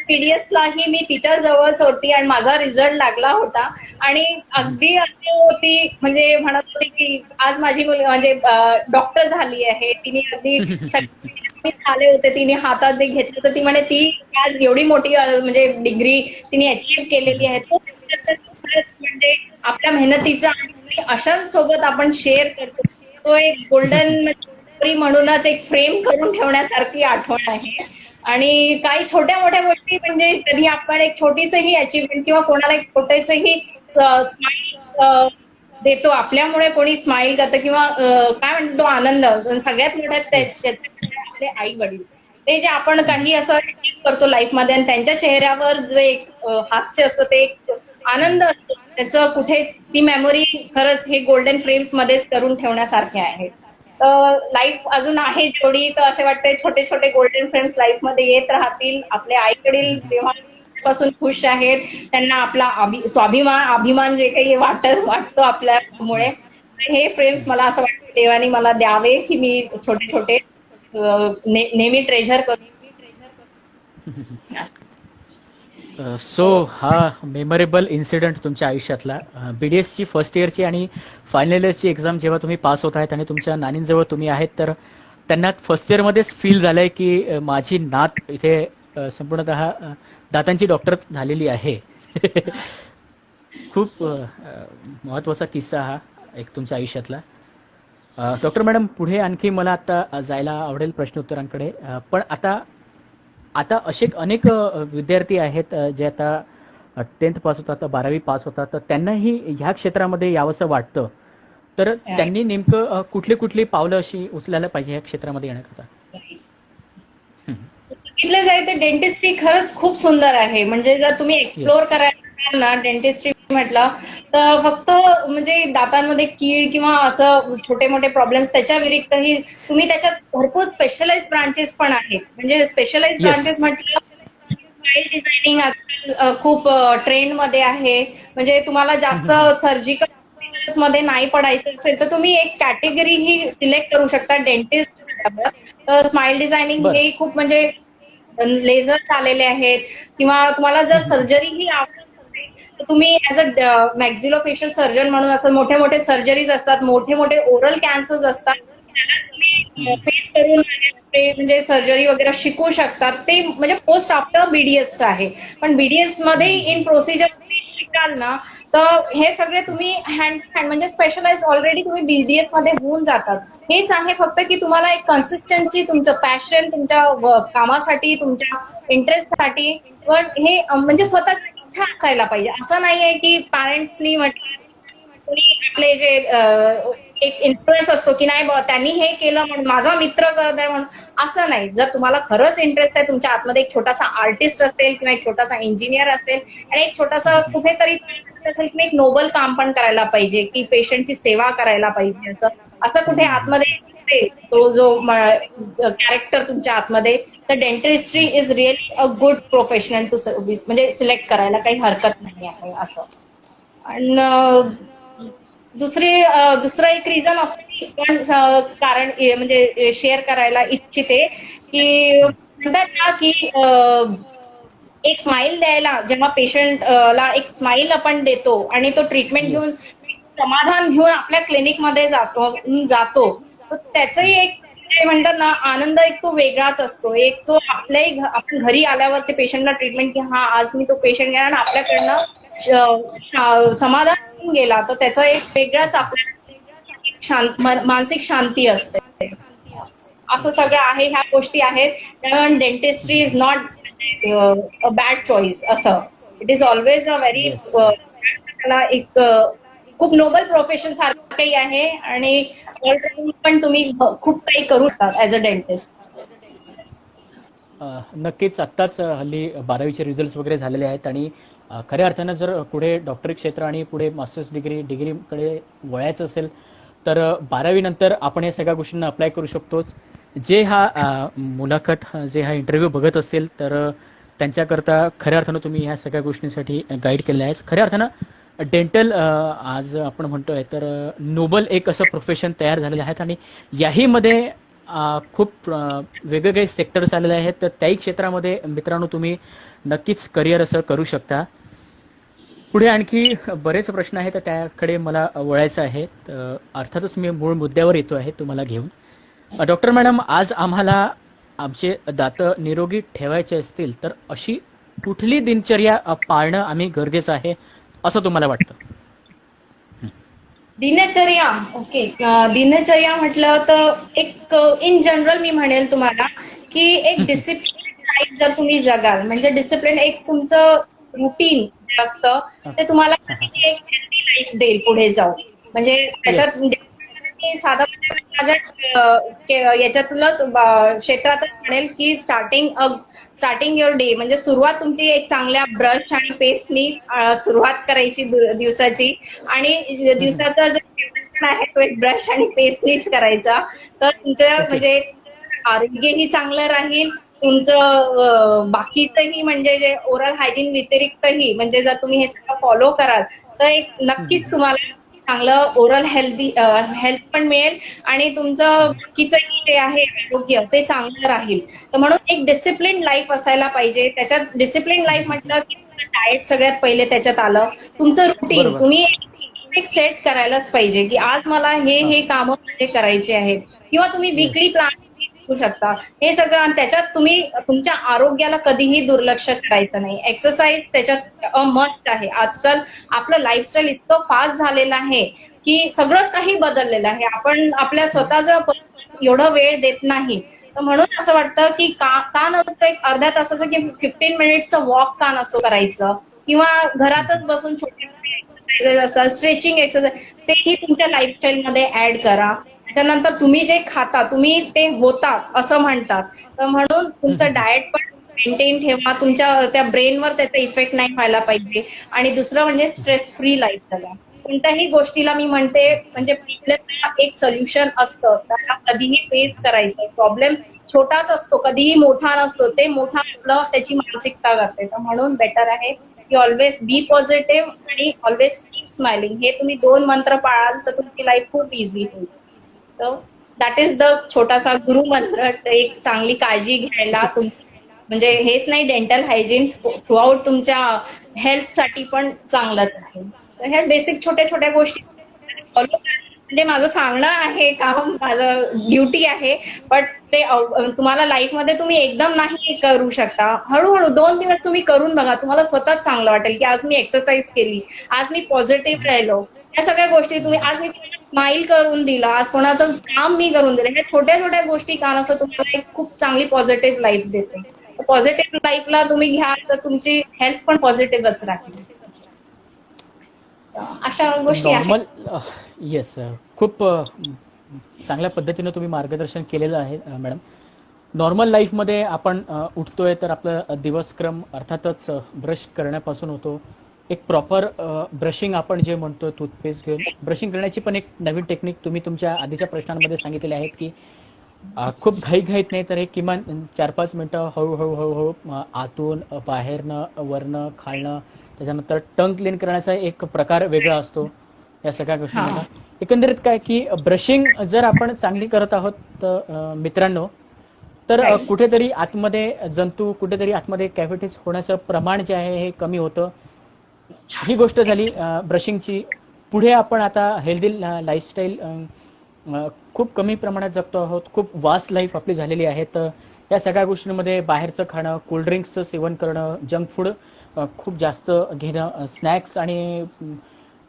BDSलाही मी तिच्या जवळच होती आणि माझा रिझल्ट लागला होता आणि अगदी होती म्हणजे म्हणत होती की आज माझी मुलगी म्हणजे डॉक्टर झाली आहे. तिने अगदी झाले होते, तिने हातात ते घेतलं तर ती म्हणे ती आज एवढी मोठी म्हणजे डिग्री तिने अचीव्ह केलेली आहे. तो म्हणजे आपल्या मेहनतीचा आणि अशांसोबत आपण शेअर करतो तो एक गोल्डन म्हणूनच एक फ्रेम करून ठेवण्यासारखी आठवण आहे. आणि काही छोट्या मोठ्या गोष्टी म्हणजे कधी आपण एक छोटीसही अचिव्हमेंट किंवा कोणाला एक छोटेसही स्माईल देतो, आपल्यामुळे कोणी स्माईल करतं किंवा काय म्हणतो तो आनंद सगळ्यात मोठ्यात येस. त्याच्यात आपले आई वडील, ते जे आपण काही असं करतो लाईफ मध्ये आणि त्यांच्या चेहऱ्यावर जे एक हास्य असतं, ते एक आनंद असतो, त्याचं कुठेच ती मेमोरी खरंच हे गोल्डन फ्रेम्स मध्येच करून ठेवण्यासारखे आहे. तर लाईफ अजून आहे जेवढी, तर असे वाटते छोटे छोटे गोल्डन फ्रेम्स लाईफ मध्ये येत राहतील. आपले आई वडील तेव्हापासून खुश आहेत, त्यांना आपला स्वाभिमान अभिमान जे काही वाटतो आपल्यामुळे, हे फ्रेम्स मला असं वाटतं देवानी मला द्यावे की मी छोटे छोटे नेहमी ट्रेझर करू. सो हा मेमोरेबल इन्सिडेंट तुमच्या आयुष्यातला BDS ची फर्स्ट इयरची आणि फायनल इयरची एक्झाम जेव्हा तुम्ही पास होत आहेत आणि तुमच्या नानींजवळ तुम्ही आहेत, तर त्यांना फर्स्ट इयरमध्येच फील झालंय की माझी नात इथे संपूर्णतः दातांची डॉक्टर झालेली आहे. खूप महत्त्वाचा किस्सा हा एक तुमच्या आयुष्यातला. डॉक्टर मॅडम, पुढे आणखी मला आता जायला आवडेल प्रश्नोत्तरांकडे, पण आता आता असे अनेक विद्यार्थी आहेत जे आता 10th पास होतात, आता 12वी पास होतात, तर त्यांनाही ह्या क्षेत्रामध्ये यावंसं वाटतं, तर त्यांनी नेमकं कुठली कुठली पावलं अशी उचलायला पाहिजे ह्या क्षेत्रामध्ये येण्याकरता? बघितलं जाईल तर डेंटिस्ट्री खरंच खूप सुंदर आहे. म्हणजे जर तुम्ही एक्सप्लोअर करायला असाल ना डेंटिस्ट्री म्हटलं, तर फक्त म्हणजे दातांमध्ये कीड किंवा असं छोटे मोठे प्रॉब्लेम्स त्याच्या व्यतिरिक्तही तुम्ही त्याच्यात भरपूर स्पेशलाइज ब्रांचेस पण आहेत. म्हणजे स्पेशलाइज येस. ब्रांचेस म्हटलं स्माईल डिझायनिंग आजकाल खूप ट्रेंड मध्ये आहे. म्हणजे तुम्हाला जास्त सर्जिकल मध्ये नाही पडायचं असेल तर तुम्ही एक कॅटेगरी ही सिलेक्ट करू शकता डेंटिस्ट. तर स्माईल डिझायनिंग बर. हे खूप म्हणजे लेझर आलेले आहेत किंवा तुम्हाला जर सर्जरी ही आवडत असेल तर तुम्ही ऍज अ मॅक्झिलोफेशियल सर्जन म्हणून असं मोठे मोठे सर्जरीज असतात, मोठे मोठे ओरल कॅन्सर्स असतात, त्याला तुम्ही फेस करून ते म्हणजे सर्जरी वगैरे शिकू शकतात. ते म्हणजे पोस्ट आफ्टर BDSचं आहे. पण BDS मध्ये इन प्रोसिजर शिकाल ना, तर हे सगळे तुम्ही हँड टू हँड म्हणजे स्पेशलाइज ऑलरेडी तुम्ही BDS मध्ये होऊन जातात. हेच आहे फक्त की तुम्हाला एक कन्सिस्टन्सी, तुमचं पॅशन तुमच्या कामासाठी, तुमच्या इंटरेस्टसाठी, पण हे म्हणजे स्वतःची इच्छा असायला पाहिजे. असं नाहीये की पॅरेंट्सनी म्हटलं कोणी आपले जे एक इन्फ्लुएन्स असतो की नाही त्यांनी हे केलं म्हणून माझा मित्र करत आहे म्हणून, असं नाही. जर तुम्हाला खरंच इंटरेस्ट आहे, तुमच्या आतमध्ये एक छोटासा आर्टिस्ट असेल किंवा एक छोटासा इंजिनियर असेल आणि एक छोटासा कुठेतरी असेल की एक नोबल काम पण करायला पाहिजे, की पेशंटची सेवा करायला पाहिजे, असं कुठे आतमध्ये असेल तो जो कॅरेक्टर तुमच्या आतमध्ये, तर dentistry is really a good professional to service, म्हणजे सिलेक्ट करायला काही हरकत नाही आहे असं. आणि दुसरं एक रिझन असं पण कारण म्हणजे शेअर करायला इच्छिते की म्हणतात ना की एक स्माईल द्यायला, जेव्हा पेशंट ला एक स्माईल आपण देतो आणि तो ट्रीटमेंट घेऊन येस. समाधान घेऊन आपल्या क्लिनिक मध्ये जातो तर त्याचंही एक ते म्हणतात ना आनंद एक तो वेगळाच असतो. एक जो आपण घरी आल्यावर ते पेशंटला ट्रीटमेंट की हा आज मी तो पेशंट गेला आणि आपल्याकडनं समाधान होऊन गेला, तर त्याचा एक वेगळाच आपल्या मानसिक शांती असते. असं सगळं आहे, ह्या गोष्टी आहेत. त्यामुळे dentistry is not a bad choice असं. It is always a very yes. त्याला एक खूप नोबल प्रोफेशन सारखंही आहे आणि पण तुम्ही खूप काही करू शकता ऍज अ डेंटिस्ट. नक्कीच आत्ताच हल्ली 12वीचे रिझल्ट्स वगैरे झालेले आहेत आणि खऱ्या अर्थानं जर पुढे डॉक्टरी क्षेत्र आणि पुढे मास्टर्स डिग्रीकडे वळायचं असेल, तर 12वी नंतर आपण या सगळ्या गोष्टींना अप्लाय करू शकतोच. जे हा जे हा इंटरव्ह्यू बघत असेल, तर त्यांच्याकरता खऱ्या अर्थानं तुम्ही ह्या सगळ्या गोष्टींसाठी गाईड केलेलं आहे. खऱ्या अर्थानं डेंटल आज आपण म्हणतोय तर नोबल एक असं प्रोफेशन तयार झालेलं आहे आणि याहीमध्ये खूप वेगवेगळे सेक्टर्स आलेले आहेत, तर त्याही क्षेत्रामध्ये मित्रांनो तुम्ही नक्कीच करिअर असं करू शकता. पुढे आणखी बरेच प्रश्न आहेत, तर त्याकडे मला वळायचं आहे. अर्थातच मी मूळ मुद्द्यावर येतो आहे तुम्हाला घेऊन. डॉक्टर मॅडम, आज आम्हाला आमचे दात निरोगी ठेवायचे असतील तर अशी कुठली दिनचर्या पाळणं आम्ही गरजेचं आहे असं तुम्हाला वाटतं? दिनचर्या, ओके. दिनचर्या म्हटलं तर एक इन जनरल मी म्हणेल तुम्हाला की एक डिसिप्लिन लाईफ जर तुम्ही जगाल म्हणजे डिसिप्लिन एक तुमचं रुटीन असतं ते तुम्हाला एक हेल्दी लाईफ देईल पुढे जाऊन. म्हणजे त्याच्यात येस. मी साधा माझ्या याच्यातूनच क्षेत्रातच म्हणेल की स्टार्टिंग युअर डे म्हणजे सुरुवात तुमची एक चांगल्या ब्रश आणि पेस्टनी सुरुवात करायची दिवसाची आणि दिवसाचा जो पण आहे तो एक ब्रश आणि पेस्टनीच करायचा. तर तुमचं ओके. म्हणजे आरोग्यही चांगलं राहील. तुमचं बाकीचंही म्हणजे जे ओरल हायजीन व्यतिरिक्तही म्हणजे जर तुम्ही हे सगळं फॉलो कराल तर एक नक्कीच तुम्हाला चांगलं ओरल हेल्थ पण मिळेल आणि तुमचं बाकीचंही जे आहे आरोग्य ते चांगलं राहील. तर म्हणून एक डिसिप्लिन लाईफ असायला पाहिजे. त्याच्यात डिसिप्लिन लाईफ म्हटलं की डाएट सगळ्यात पहिले त्याच्यात आलं. तुमचं रुटीन बरोबर. तुम्ही एक सेट करायलाच पाहिजे की आज मला हे कामं माझे करायचे आहेत किंवा तुम्ही वीकली येस. प्लॅन करू शकता. हे सगळं आणि त्याच्यात तुम्ही तुमच्या आरोग्याला कधीही दुर्लक्ष करायचं नाही. एक्सरसाइज त्याच्यात मस्ट आहे. आजकाल आपलं लाईफस्टाईल इतकं फास्ट झालेलं आहे की सगळंच काही बदललेलं आहे. आपण आपल्या स्वतःचं एवढा वेळ देत नाही. तर म्हणून असं वाटतं की का नसतं एक अर्ध्या तासाचं की 15 मिनिट्सचं वॉक का नसतो करायचं किंवा घरातच बसून छोटे एक्सरसाइज असतात, स्ट्रेचिंग एक्सरसाइज तेही तुमच्या लाईफस्टाईल मध्ये ऍड करा. त्याच्यानंतर तुम्ही जे खाता तुम्ही ते होता असं म्हणतात. तर म्हणून तुमचं डाएट पण मेंटेन ठेवा. तुमच्या त्या ब्रेनवर त्याचा इफेक्ट नाही व्हायला पाहिजे. आणि दुसरं म्हणजे स्ट्रेस फ्री लाईफ जगा. कोणत्याही गोष्टीला मी म्हणते म्हणजे आपल्याला एक सोल्युशन असतं. त्याला कधीही फेस करायचं. प्रॉब्लेम छोटाच असतो, कधीही मोठा नसतो. ते मोठा आपलं त्याची मानसिकता करते. तर म्हणून बेटर आहे की ऑलवेज बी पॉझिटिव्ह आणि ऑलवेज कीप स्माइलिंग. हे तुम्ही 2 मंत्र पाळाल तर तुमची लाईफ खूप इझी होईल. तर दॅट इज द छोटासा गुरु मंत्र. एक चांगली काळजी घ्यायला म्हणजे हेच नाही डेंटल हायजीन थ्रूआउट तुमच्या हेल्थ साठी पण चांगलंच आहे. तर ह्या बेसिक छोट्या छोट्या गोष्टी फॉलो म्हणजे माझं सांगणं आहे काम माझं ड्युटी आहे. बट ते तुम्हाला लाईफ मध्ये तुम्ही एकदम नाही करू शकता. हळूहळू 2 दिवस तुम्ही करून बघा. तुम्हाला स्वतःच चांगलं वाटेल की आज मी एक्सरसाइज केली, आज मी पॉझिटिव्ह राहिलो. या सगळ्या गोष्टी तुम्ही आज मी स्माइल करून दिला, आज कोणाचं काम मी करून दिलं. ह्या छोट्या छोट्या गोष्टी का नसतं तुम्हाला एक खूप चांगली पॉझिटिव्ह लाईफ देते. पॉझिटिव्ह लाईफला तुम्ही घ्या तर तुमची हेल्थ पण पॉझिटिव्हच राहील. अशा गोष्टी आहेत. नॉर्मल. येस. खूप चांगल्या पद्धतीनं तुम्ही मार्गदर्शन केलेलं आहे मॅडम. नॉर्मल लाईफमध्ये आपण उठतोय तर आपलं दिवसक्रम अर्थातच ब्रश करण्यापासून होतो. एक प्रॉपर ब्रशिंग आपण जे म्हणतो टूथपेस्ट घेऊन ब्रशिंग करण्याची पण एक नवीन टेक्निक तुम्ही तुमच्या आधीच्या प्रश्नांमध्ये सांगितलेले आहेत की खूप घाईत नाही तर एक किमान 4-5 मिनिटं हळूहळू हळूहळू आतून बाहेरनं वरनं खालनं त्याच्यानंतर टंग क्लीन करण्याचा एक प्रकार वेगळा असतो या सगळ्या गोष्टींना. एकंदरीत काय की ब्रशिंग जर आपण चांगली करत आहोत तर मित्रांनो तर कुठेतरी आतमध्ये जंतू कुठेतरी आतमध्ये कॅव्हिटीज होण्याचं प्रमाण जे आहे हे कमी होतं. ही गोष्ट झाली ब्रशिंगची. पुढे आपण आता हेल्दी लाईफस्टाईल खूप कमी प्रमाणात जगतो आहोत. खूप वास्ट लाईफ आपली झालेली आहे. तर या सगळ्या गोष्टींमध्ये बाहेरचं खाणं, कोल्ड्रिंक्सचं सेवन करणं, जंक फूड खूप जास्त घेणं, स्नॅक्स आणि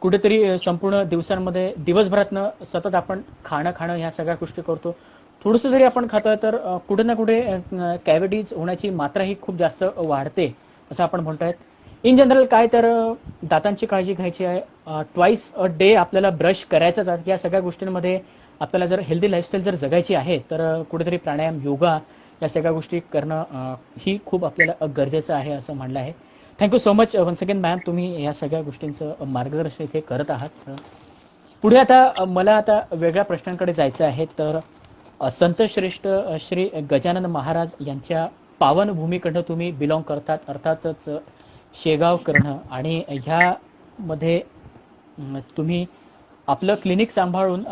कुठेतरी संपूर्ण दिवसांमध्ये दिवसभरातनं सतत आपण खाणं ह्या सगळ्या गोष्टी करतो. थोडंसं जरी आपण खातोय तर कुठे ना कुठे कॅव्हिटीज होण्याची मात्रा ही खूप जास्त वाढते असं आपण म्हणतोय. इन जनरल काय तर दातांची काळजी घ्यायची आहे. ट्वाईस अ डे आपल्याला ब्रश करायचाच आहे. या सगळ्या गोष्टींमध्ये आपल्याला जर हेल्दी लाईफस्टाईल जर जगायची आहे तर कुठेतरी प्राणायाम, योगा या सगळ्या गोष्टी करणं ही खूप आपल्याला गरजेचं आहे असं म्हणलं आहे. Thank you so much once again ma'am, तुम्ही या सगळ्या गोष्टींचं मार्गदर्शन इथे करत आहात. पुढे आता मला आता वेगळ्या प्रश्नांकडे जायचं आहे. तर संत श्रेष्ठ श्री गजानन महाराज यांच्या पावनभूमीकडनं तुम्ही बिलॉंग करतात, अर्थातच शेगाव करणं, आणि ह्यामध्ये तुम्ही आपलं क्लिनिक सांभाळून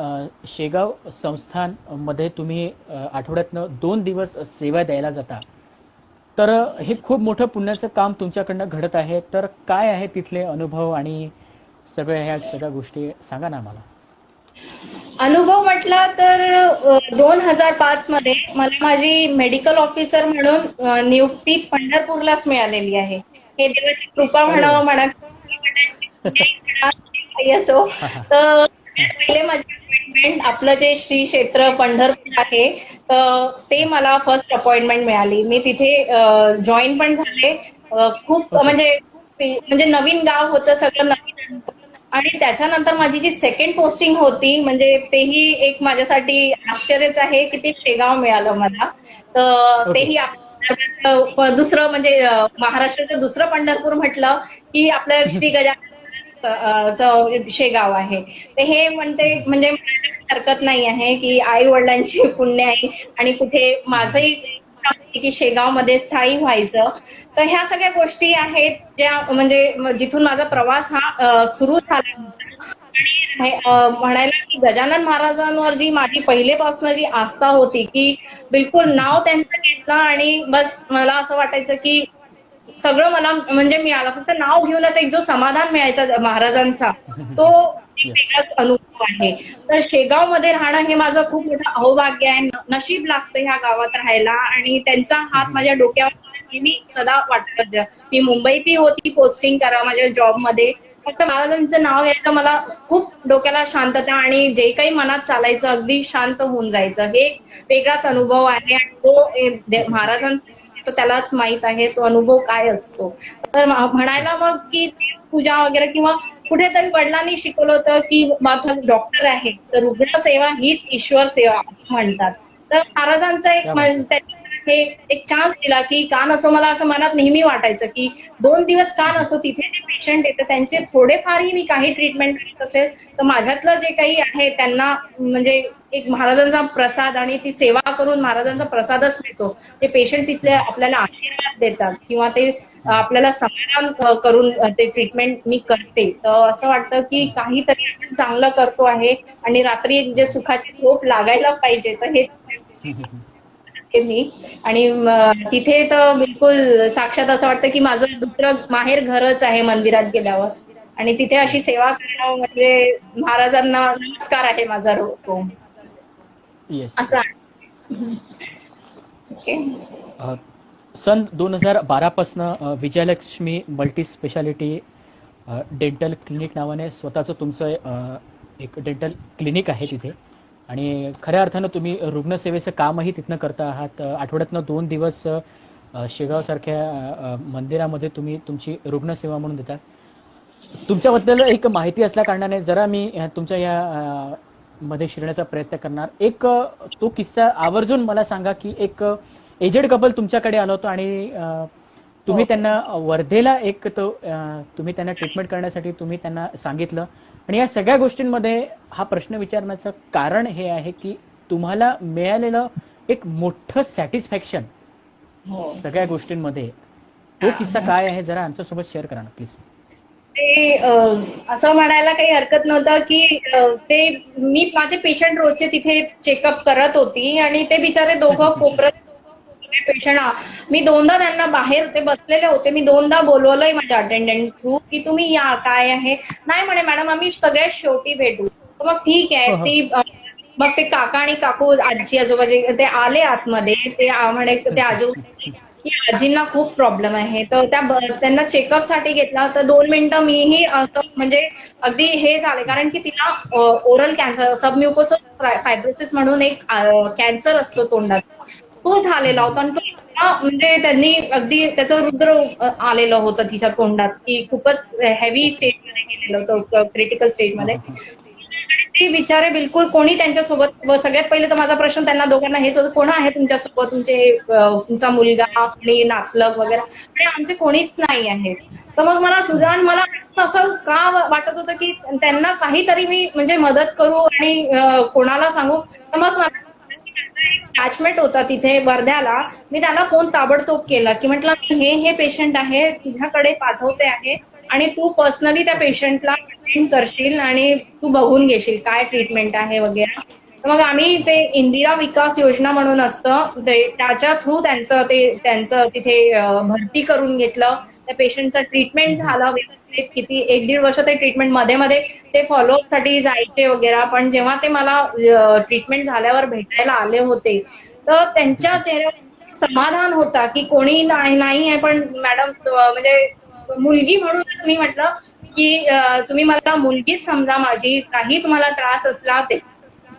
शेगाव संस्थानमध्ये तुम्ही आठवड्यातनं 2 दिवस सेवा द्यायला जाता. तर हे खूप मोठं पुण्याचं काम तुमच्याकडनं घडत आहे. तर काय आहे तिथले अनुभव आणि सगळ्या ह्या सगळ्या गोष्टी सांगा ना आम्हाला. अनुभव म्हटला तर 2005 मध्ये मला माझी मेडिकल ऑफिसर म्हणून नियुक्ती पंढरपूरलाच मिळालेली आहे. हे देवाची कृपा म्हणावं म्हणा असो. तर पहिले माझे अपॉइंटमेंट आपलं जे श्री क्षेत्र पंढरपूर आहे तर ते मला फर्स्ट अपॉइंटमेंट मिळाली. मी तिथे जॉईन पण झाले. खूप ओके. म्हणजे नवीन गाव होतं, सगळं नवीन. आणि त्याच्यानंतर माझी जी सेकंड पोस्टिंग होती, म्हणजे तेही एक माझ्यासाठी आश्चर्यच आहे की ते शेगाव मिळालं मला. तर ओके. तेही दुसरं म्हणजे महाराष्ट्राचं दुसरं पंढरपूर म्हटलं की आपलं श्री गजानन शेगाव आहे. तर हे म्हणते म्हणजे म्हणायला हरकत नाही आहे की आई वडिलांची पुण्य आहे आणि कुठे माझंही इच्छा होती की शेगाव मध्ये स्थायी व्हायचं. तर ह्या सगळ्या गोष्टी आहेत ज्या म्हणजे जिथून माझा प्रवास हा सुरू झाला होता. आणि म्हणायला की गजानन महाराजांवर जी माझी पहिलेपासून जी आस्था होती की बिलकुल नाव त्यांचं घेतलं आणि बस मला असं वाटायचं की सगळं मला म्हणजे मिळालं. फक्त नाव घेऊनच एक जो समाधान मिळायचा महाराजांचा, तो एक येस. वेगळाच अनुभव आहे. तर शेगावमध्ये राहणं हे माझं खूप मोठं अहोभाग्य आहे. नशीब लागतं ह्या गावात राहायला आणि त्यांचा हात माझ्या डोक्यावर नेहमी सदा वाटत. मी मुंबईतही होती पोस्टिंग करा माझ्या जॉबमध्ये. फक्त महाराजांचं नाव यायचं मला खूप डोक्याला शांतता आणि जे काही मनात चालायचं अगदी शांत होऊन जायचं. हे एक वेगळाच येस. अनुभव आहे आणि तो महाराजांचा तो त्यालाच माहित आहे तो अनुभव काय असतो. तर म्हणायला येस. मग की पूजा वगैरे किंवा कुठेतरी वडिलांनी शिकवलं होतं की माझा डॉक्टर आहे तर रुग्ण सेवा हीच ईश्वर सेवा म्हणतात. तर महाराजांचा एक क्या बात आहे. हे एक चान्स दिला की का नसो. मला असं मनात नेहमी वाटायचं की 2 दिवस का नसो तिथे जे पेशंट येतं त्यांचे थोडेफारही मी काही ट्रीटमेंट करत असेल तर माझ्यातलं जे काही आहे त्यांना म्हणजे एक महाराजांचा प्रसाद आणि ती सेवा करून महाराजांचा प्रसादच मिळतो. ते पेशंट तिथले आपल्याला आशीर्वाद देतात किंवा ते आपल्याला समाधान करून ते ट्रीटमेंट मी करते. तर असं वाटतं की काहीतरी आपण चांगलं करतो आहे आणि रात्री एक जे सुखाची झोप लागायला पाहिजे तर हे मी. आणि तिथे तर बिलकुल साक्षात असं वाटतं की माझं दुसरं माहेर घरच आहे मंदिरात गेल्यावर. आणि तिथे अशी येस. सेवा करणं म्हणजे महाराजांना नमस्कार आहे माझा तो. येस. असं आहे. ओके. अ, सन 2012 पासनं Vijayalakshmi multi speciality dental clinic नावाने स्वतःचं तुमचं एक डेंटल क्लिनिक आहे तिथे. आणि खऱ्या अर्थानं तुम्ही रुग्णसेवेचं कामही तिथनं करता आहात. आठवड्यातनं 2 दिवस शेगावसारख्या मंदिरामध्ये तुम्ही तुमची रुग्णसेवा म्हणून देता. तुमच्याबद्दल एक माहिती असल्या कारणाने जरा मी तुमच्या या मध्ये शिरण्याचा प्रयत्न करणार. एक तो किस्सा आवर्जून मला सांगा की एक एजेड कपल तुमच्याकडे आलं होतं आणि तुम्ही त्यांना वर्धेला एक तो तुम्ही त्यांना ट्रीटमेंट करण्यासाठी तुम्ही त्यांना सांगितलं. आणि या सगळ्या गोष्टींमध्ये हा प्रश्न विचारण्याचं कारण हे आहे की तुम्हाला मिळालेलं एक मोठं सॅटिस्फॅक्शन हो. सगळ्या गोष्टींमध्ये, तो किस्सा काय आहे जरा आमच्यासोबत शेअर करा ना प्लीज. ते असं म्हणायला काही हरकत नव्हतं की ते मी माझे पेशंट रोजचे तिथे चेकअप करत होती आणि ते बिचारे दोघं कोपऱ्यात पेशंट. मी दोनदा त्यांना बाहेर ते बसलेले होते. मी दोनदा बोलवलंय माझ्या अटेंडंट थ्रू की तुम्ही या काय आहे. नाही म्हणे मॅडम आम्ही सगळ्यात शेवटी भेटू. तर मग ठीक आहे. हो, हो. ती मग ते काका आणि काकू आजी आजोबा जे ते आले आतमध्ये. ते म्हणे ते आजोबा की आजींना खूप प्रॉब्लेम आहे. तर त्यांना चेकअप साठी घेतला तर 2 मिनिटं मीही म्हणजे अगदी हे झाले कारण की तिला ओरल कॅन्सर सबम्युकोसल फायब्रोसिस म्हणून एक कॅन्सर असतो तोंडाचा तो झालेला होता. आणि तो इतका म्हणजे त्यांनी अगदी त्याचं रुद्र आलेलं होतं तिच्या तोंडात की खूपच हेवी स्टेजमध्ये गेलेलं होतं क्रिटिकल स्टेजमध्ये. ते बिचारे बिलकुल कोणी त्यांच्यासोबत सगळ्यात पहिले तर माझा प्रश्न त्यांना दोघांना हेच होतं कोण आहे तुमच्यासोबत तुमचा मुलगा आणि नातलग वगैरे आणि आमचे कोणीच नाही आहेत. तर मग मला सुजान मला असं का वाटत होतं की त्यांना काहीतरी मी म्हणजे मदत करू आणि कोणाला सांगू. तर मग मला बॅचमेट होता तिथे वर्ध्याला. मी त्याला फोन ताबडतोब केला की म्हटलं मी हे पेशंट आहे तुझ्याकडे पाठवते आहे आणि तू पर्सनली त्या पेशंटला अटेंड करशील आणि तू बघून घेशील काय ट्रीटमेंट आहे वगैरे. तर मग आम्ही ते इंदिरा विकास योजना म्हणून असतं त्याच्या थ्रू त्यांचं तिथे भरती करून घेतलं. त्या पेशंटचं ट्रीटमेंट झालं व्यवस्थित. किती 1-1.5 वर्ष ते ट्रीटमेंट मध्ये मध्ये ते फॉलोअप साठी जायचे वगैरे. पण जेव्हा ते मला ट्रीटमेंट झाल्यावर भेटायला आले होते तर त्यांच्या चेहऱ्यावर समाधान होता की कोणी नाही आहे. पण मॅडम म्हणजे मुलगी म्हणूनच मी म्हटलं की तुम्ही मला मुलगीच समजा माझी. काही तुम्हाला त्रास असला ते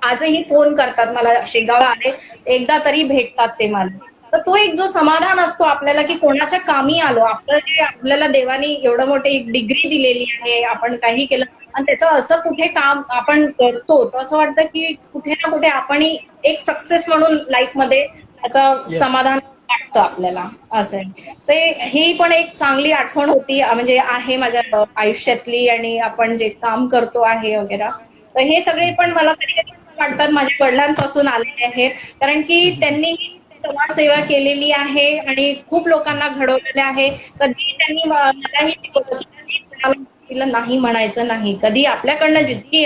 आजही फोन करतात मला, शेगावला आले एकदा तरी भेटतात ते मला. तर तो एक जो समाधान असतो आपल्याला की कोणाच्या कामी आलो, आपलं जे आपल्याला देवाने एवढं मोठे एक डिग्री दिलेली आहे, आपण काही केलं आणि त्याचं असं कुठे काम आपण करतो, तर असं वाटतं की कुठे ना कुठे आपणही एक सक्सेस म्हणून लाईफ मध्ये त्याचं येस. समाधान वाटतं आपल्याला, असं आहे. ते ही पण एक चांगली आठवण होती, म्हणजे आहे माझ्या आयुष्यातली, आणि आपण जे काम करतो आहे वगैरे. तर हे सगळे पण मला कधी कधी वाटतात माझ्या वडिलांपासून आलेले आहेत, कारण की त्यांनी समाजसेवा केलेली आहे आणि खूप लोकांना घडवलेले आहे. कधी त्यांनी मलाही शिकवलं की कधी कोणाला तिला नाही म्हणायचं नाही. कधी आपल्याकडनं जितकी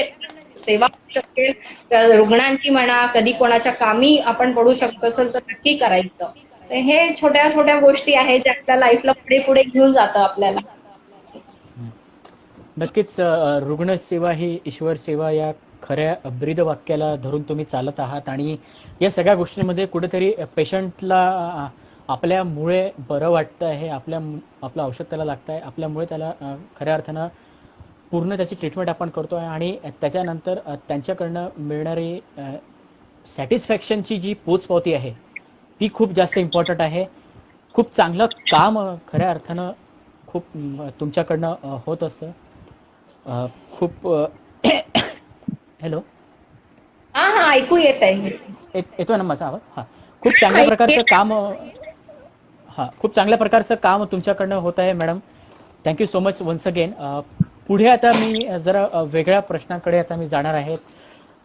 सेवा होऊ शकेल, रुग्णांची म्हणा, कधी कोणाच्या कामी आपण पडू शकतो असेल तर नक्की करायचं. तर हे छोट्या छोट्या गोष्टी आहेत ज्या आपल्या लाईफला पुढे पुढे घेऊन जातं आपल्याला. नक्कीच रुग्णसेवा ही ईश्वर सेवा या खऱ्या ब्रीद वाक्याला धरून तुम्ही चालत आहात आणि या सगळ्या गोष्टींमध्ये कुठेतरी पेशंटला आपल्यामुळे बरं वाटतं आहे, आपलं औषध त्याला लागतं आहे, आपल्यामुळे त्याला खऱ्या अर्थानं पूर्ण त्याची ट्रीटमेंट आपण करतो आहे आणि त्याच्यानंतर त्यांच्याकडनं मिळणारी सॅटिस्फॅक्शनची जी पोचपावती आहे ती खूप जास्त इम्पॉर्टंट आहे. खूप चांगलं काम खऱ्या अर्थानं खूप तुमच्याकडनं होत असतं. खूप हॅलो, हा हा, ऐकू येत आहे. येतोय ना माझा आवाज? हां, खूप चांगल्या प्रकारचं काम खूप चांगल्या प्रकारचं काम तुमच्याकडनं होत आहे madam. Thank you so much once again. पुढे आता मी जरा वेगळ्या प्रश्नाकडे आता मी जाणार आहे.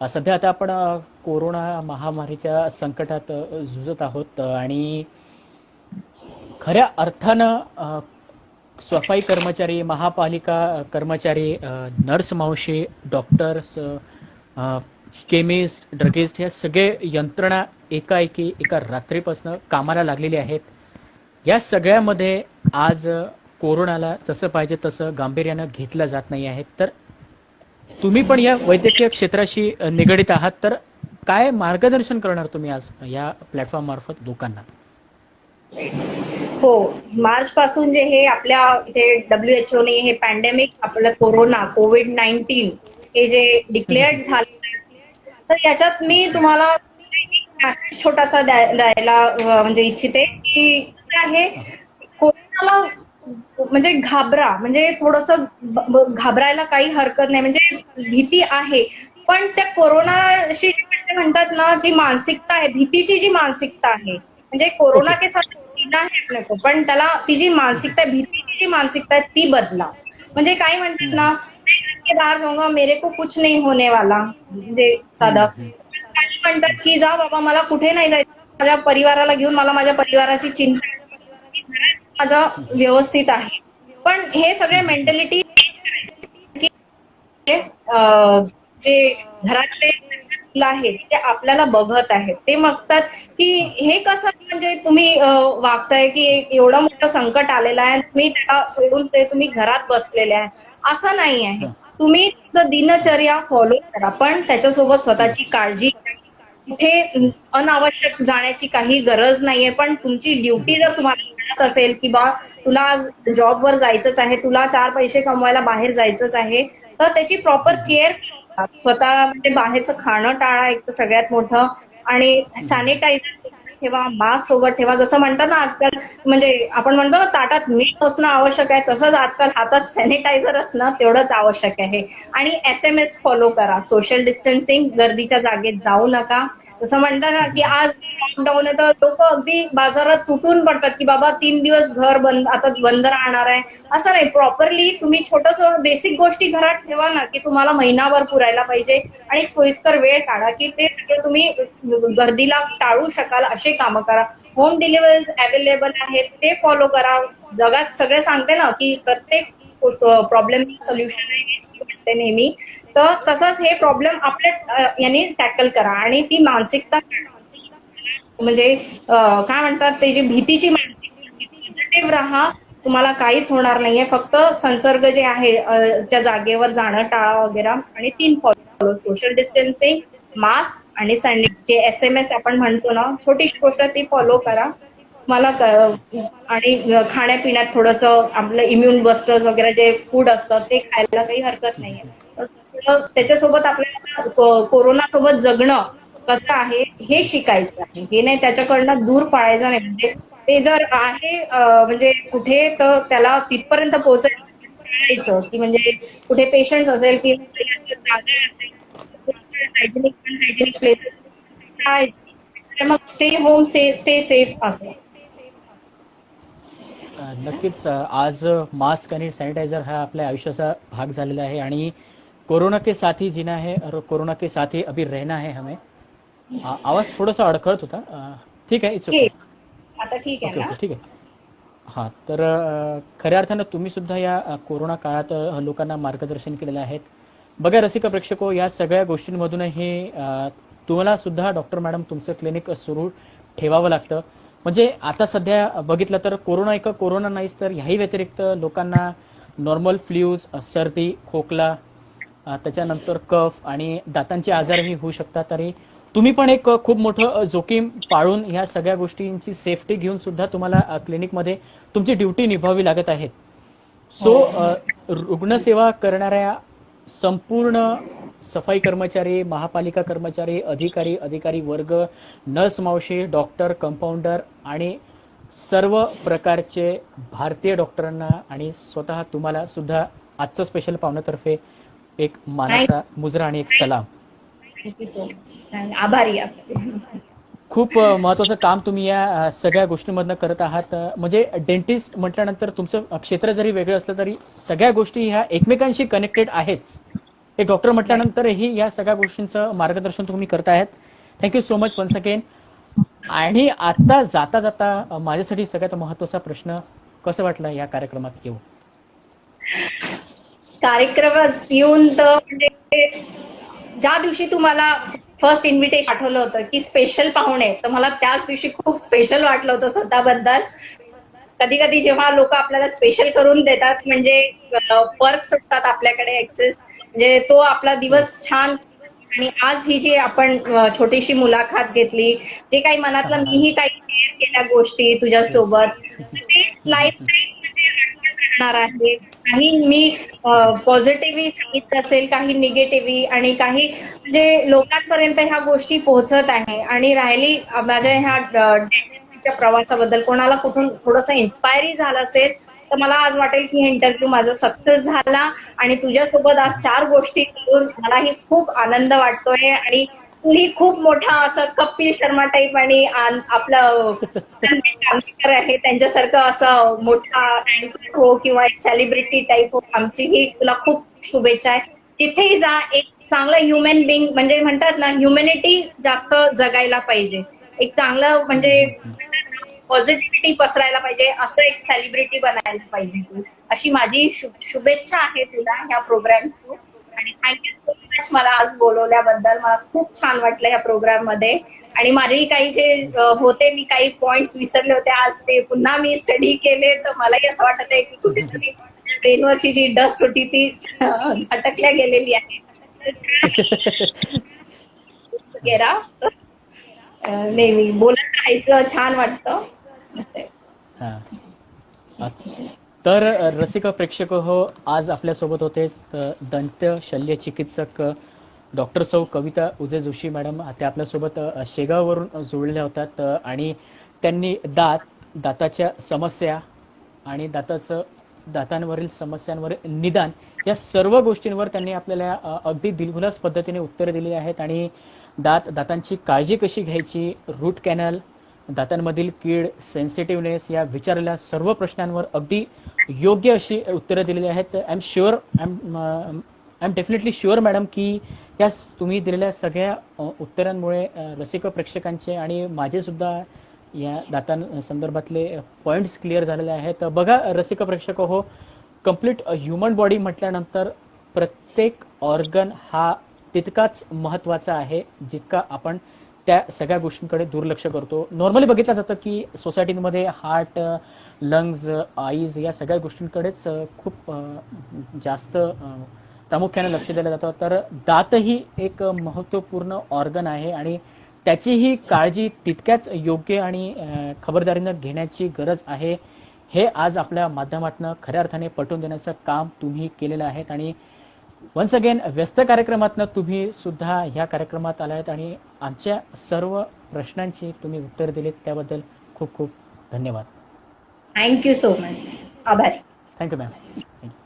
सध्या आता आपण कोरोना महामारीच्या संकटात झुजत आहोत आणि खऱ्या अर्थानं सफाई कर्मचारी, महापालिका कर्मचारी, नर्स मावशी, डॉक्टर्स, केमिस्ट, ड्रगिस्ट ह्या सगळे यंत्रणा एका रात्रीपासून कामाला लागलेली आहेत. या सगळ्यामध्ये आज कोरोनाला जसं पाहिजे तसं गांभीर्यानं घेतलं जात नाही आहे. तर तुम्ही पण या वैद्यकीय क्षेत्राशी निगडित आहात, तर काय मार्गदर्शन करणार तुम्ही आज या प्लॅटफॉर्म मार्फत लोकांना? हो, मार्च पासून जे हे आपल्या इथे WHO ने हे पॅन्डेमिक आपलं कोरोना कोविड-19 हे जे डिक्लेअर्ड झालं, तर याच्यात मी तुम्हाला मेसेज छोटासा द्यायला म्हणजे इच्छिते की काय आहे, कोरोनाला म्हणजे म्हणजे थोडंसं घाबरायला काही हरकत नाही, म्हणजे भीती आहे. पण त्या कोरोनाशी म्हणतात ना, जी मानसिकता आहे, भीतीची जी मानसिकता आहे, म्हणजे कोरोना ओके. के साथ जीना है अपने को, पण त्याला ती जी मानसिकता आहे, भीतीची जी मानसिकता आहे ती बदला. म्हणजे काय म्हणतात ना, मैं घर के बाहर जाऊंगा, मेरे को कुछ नहीं होने वाला, म्हणजे साधा काही म्हणतात की जा बाबा, मला कुठे नाही जायचं, माझ्या परिवाराला घेऊन, मला माझ्या परिवाराची चिंता आहे, माझं व्यवस्थित आहे. पण हे सगळे मेंटॅलिटी जे घरातले मुलं आहेत ते आपल्याला बघत आहेत, ते बघतात की हे कसं, म्हणजे तुम्ही वागताय की एवढं मोठं संकट आलेलं आहे, तुम्ही त्याला सोडून ते तुम्ही घरात बसलेले आहे, असं नाही आहे. तुम्ही तुमचं दिनचर्या फॉलो करा, पण त्याच्यासोबत स्वतःची काळजी घ्या. कुठे अनावश्यक जाण्याची काही गरज नाहीये, पण तुमची ड्युटी जर तुम्हाला मिळत असेल की बा तुला आज जॉबवर जायचंच आहे, तुला 4 पैसे कमवायला बाहेर जायचंच आहे, तर त्याची प्रॉपर केअर करा. स्वतः म्हणजे बाहेरचं खाणं टाळा, एक तर सगळ्यात मोठं, आणि सॅनिटायझर ठेवा, मास्क सोबत ठेवा. जसं म्हणतात ना आजकाल, म्हणजे आपण म्हणतो ना ताटात मीठ असणं आवश्यक आहे, तसंच आजकाल हातात सॅनिटायझर असणं तेवढंच आवश्यक आहे. आणि SMS फॉलो करा, सोशल डिस्टन्सिंग, गर्दीच्या जागेत जाऊ नका. जसं म्हणतात ना की आज लॉकडाऊन आहे तर लोक अगदी बाजारात तुटून पडतात की बाबा 3 दिवस घर बंद, आता बंद राहणार आहे. असं नाही, प्रॉपरली तुम्ही छोटस बेसिक गोष्टी घरात ठेवा ना, की तुम्हाला महिनाभर पुरायला पाहिजे, आणि एक सोयीस्कर वेळ काढा की ते सगळं तुम्ही गर्दीला टाळू शकाल असे कामं करा. होम डिलिव्हरीज अवेलेबल आहेत, ते फॉलो करा. जगात सगळे सांगते ना की प्रत्येक प्रॉब्लेम सोल्युशन आहे नेहमी, तर तसंच हे प्रॉब्लेम आपल्या यांनी टॅकल करा. आणि ती मानसिकता म्हणजे काय म्हणतात, ते जी भीतीची पॉझिटिव्ह राहा, तुम्हाला काहीच होणार नाहीये. फक्त संसर्ग जे आहे त्या जागेवर जाणं टाळा वगैरे, आणि 3 फॉलो, सोशल डिस्टन्सिंग, मास्क आणि जे SMS आपण म्हणतो ना, छोटीशी गोष्ट ती फॉलो करा. मला आणि खाण्यापिण्यात थोडंसं आपलं इम्युन बस्टर्स वगैरे जे फूड असतं ते खायला काही हरकत नाहीये. त्याच्यासोबत आपल्याला कोरोना सोबत जगणं कसं आहे हे शिकायचं आहे. हे नाही त्याच्याकडनं दूर पळायचं नाही. म्हणजे ते जर आहे म्हणजे कुठे तर त्याला तिथपर्यंत पोहोचायचं की म्हणजे कुठे पेशंट्स असेल की जागा असेल हायजेनिक प्लेसेस मग स्टे होम स्टे सेफ असं. नक्कीच आज मास्क आणि सॅनिटायझर हा आपल्या आयुष्याचा भाग झालेला आहे आणि कोरोना के साथ ही जीना है और कोरोना के साथ ही अभी रहना है हमें. आवाज थोडासा अडखळत होता. ठीक आहे, इट्स ओके. आता ठीक आहे ओके ना. ओके ठीक आहे. हां, तर खऱ्या अर्थानं तुम्ही सुद्धा या कोरोना काळात लोकांना मार्गदर्शन केलेलं आहे. बघा रसिक प्रेक्षको, या सगळ्या गोष्टींमधूनही तुम्हाला सुद्धा डॉक्टर मॅडम तुमचं क्लिनिक सुरू ठेवावं लागतं. म्हणजे आता सध्या बघितलं तर कोरोना नाहीच तर ह्याही व्यतिरिक्त लोकांना नॉर्मल फ्ल्यूज, सर्दी, खोकला, त्याच्यानंतर कफ आणि दातांचे आजारही होऊ शकतात. तरी तुम्ही पण एक खूप मोठं जोखीम पाळून ह्या सगळ्या गोष्टींची सेफ्टी घेऊन सुद्धा तुम्हाला क्लिनिकमध्ये तुमची ड्युटी निभावावी लागत आहे. सो रुग्णसेवा करणाऱ्या संपूर्ण सफाई कर्मचारी, महापालिका कर्मचारी, अधिकारी वर्ग, नर्स मावशी, डॉक्टर, कंपाऊंडर आणि सर्व प्रकारचे भारतीय डॉक्टरांना आणि स्वतः तुम्हाला सुद्धा आजचं स्पेशल पाहुण्यातर्फे एक मानाचा मुजरा आणि एक सलाम. Thank you so much. आभारी आहे. खूप महत्वाचं काम तुम्ही या सगळ्या गोष्टींमधनं करत आहात. म्हणजे डेंटिस्ट म्हटल्यानंतर तुमचं क्षेत्र जरी वेगळं असलं तरी सगळ्या गोष्टी ह्या एकमेकांशी कनेक्टेड आहेच. एक डॉक्टर म्हटल्यानंतरही या सगळ्या गोष्टींचं मार्गदर्शन तुम्ही करतायत. Thank you so much once again. आणि आता जाता जाता माझ्यासाठी सगळ्यात महत्वाचा प्रश्न, कसं वाटलं या कार्यक्रमात येऊ? कार्यक्रमात येऊन तर म्हणजे ज्या दिवशी तुम्हाला फर्स्ट इन्व्हिटेशन पाठवलं होतं की स्पेशल पाहुणे, तर मला त्याच दिवशी खूप स्पेशल वाटलं होतं स्वतःबद्दल. कधी कधी जेव्हा लोक आपल्याला स्पेशल करून देतात म्हणजे पर्क सुटतात आपल्याकडे एक्सेस, म्हणजे तो आपला दिवस छान. आणि आज ही जी आपण छोटीशी मुलाखत घेतली, जे काही मनातलं मीही काही शेअर केल्या गोष्टी तुझ्यासोबत, ते लाईफ टाईम आहे. काही मी पॉझिटिव्ह सांगितलं असेल, काही निगेटिव्ह, आणि काही म्हणजे लोकांपर्यंत ह्या गोष्टी पोहोचत आहे. आणि राहिली माझ्या ह्या प्रवासाबद्दल कोणाला कुठून थोडंसं इन्स्पायरी झालं असेल तर मला आज वाटेल की हे इंटरव्ह्यू माझा सक्सेस झाला. आणि तुझ्यासोबत आज 4 गोष्टी करून मलाही खूप आनंद वाटतोय. आणि तूही खूप मोठा असं कपिल शर्मा टाईप आणि आपलं आहे त्यांच्यासारखं असं मोठा अँकर हो किंवा एक सेलिब्रिटी टाईप हो. आमचीही तुला खूप शुभेच्छा आहे. तिथेही जा, एक चांगलं ह्युमन बिंग म्हणजे म्हणतात ना, ह्युमॅनिटी जास्त जगायला पाहिजे. एक चांगलं म्हणजे पॉझिटिव्हिटी पसरायला पाहिजे, असं एक सेलिब्रिटी बनायला पाहिजे तू, अशी माझी शुभेच्छा आहे तुला ह्या प्रोग्राम थ्रू. आणि थँक्यू सो मच मला आज बोलवल्याबद्दल. मला खूप छान वाटलं या प्रोग्राम मध्ये. आणि माझेही काही जे होते, मी काही पॉइंट्स विसरले होते, आज ते पुन्हा मी स्टडी केले, तर मलाही असं वाटत आहे की कुठेतरी ब्रेनवरची जी डस्ट होती ती झटकल्या गेलेली आहे. नेहमी बोलत राहायचं, छान वाटतं. तर रसिक प्रेक्षक हो, आज आपल्यासोबत होते दंत शल्य चिकित्सक डॉक्टर सौ कविता उजे जोशी मॅडम. त्या आपल्यासोबत शेगाववरून जोडलेल्या होतात आणि त्यांनी दाताच्या समस्या आणि दातांवरील समस्यांवर निदान या सर्व गोष्टींवर त्यांनी आपल्याला अगदी दिलखुलास पद्धतीने उत्तरे दिली आहेत. आणि दातांची काळजी कशी घ्यायची, रूट कॅनल, दातांमधील कीड, सेन्सिटिव्हनेस या विचारलेल्या सर्व प्रश्नांवर अगदी योग्य अशी उत्तरं दिलेली आहेत. I am definitely sure madam की या तुम्ही दिलेल्या सगळ्या उत्तरांमुळे रसिक प्रेक्षकांचे आणि माझे सुद्धा या दातांसंदर्भातले पॉईंट्स क्लिअर झालेले आहेत. बघा रसिक प्रेक्षक हो, कम्प्लीट ह्युमन बॉडी म्हटल्यानंतर प्रत्येक ऑर्गन हा तितकाच महत्त्वाचा आहे जितका आपण त्या सगळ्या गोष्टींकडे दुर्लक्ष करतो. नॉर्मली बघितलं जातं की सोसायटीमध्ये हार्ट, लंग्स, आईज या सगळ्या गोष्टींकडेच खूप जास्त प्रामुख्याने लक्ष दिलं जातं. तर दातही एक महत्त्वपूर्ण ऑर्गन आहे आणि त्याचीही काळजी तितक्याच योग्य आणि खबरदारीनं घेण्याची गरज आहे. हे आज आपल्या माध्यमातून खऱ्या अर्थाने पटवून देण्याचं काम तुम्ही केलेलं आहे. आणि वन्स अगेन व्यस्त कार्यक्रमातनं तुम्ही सुद्धा ह्या कार्यक्रमात आलात आणि आमच्या सर्व प्रश्नांची तुम्ही उत्तर दिलीत त्याबद्दल खूप खूप धन्यवाद. Thank you so much. आभारी. Thank you ma'am. थँक्यू.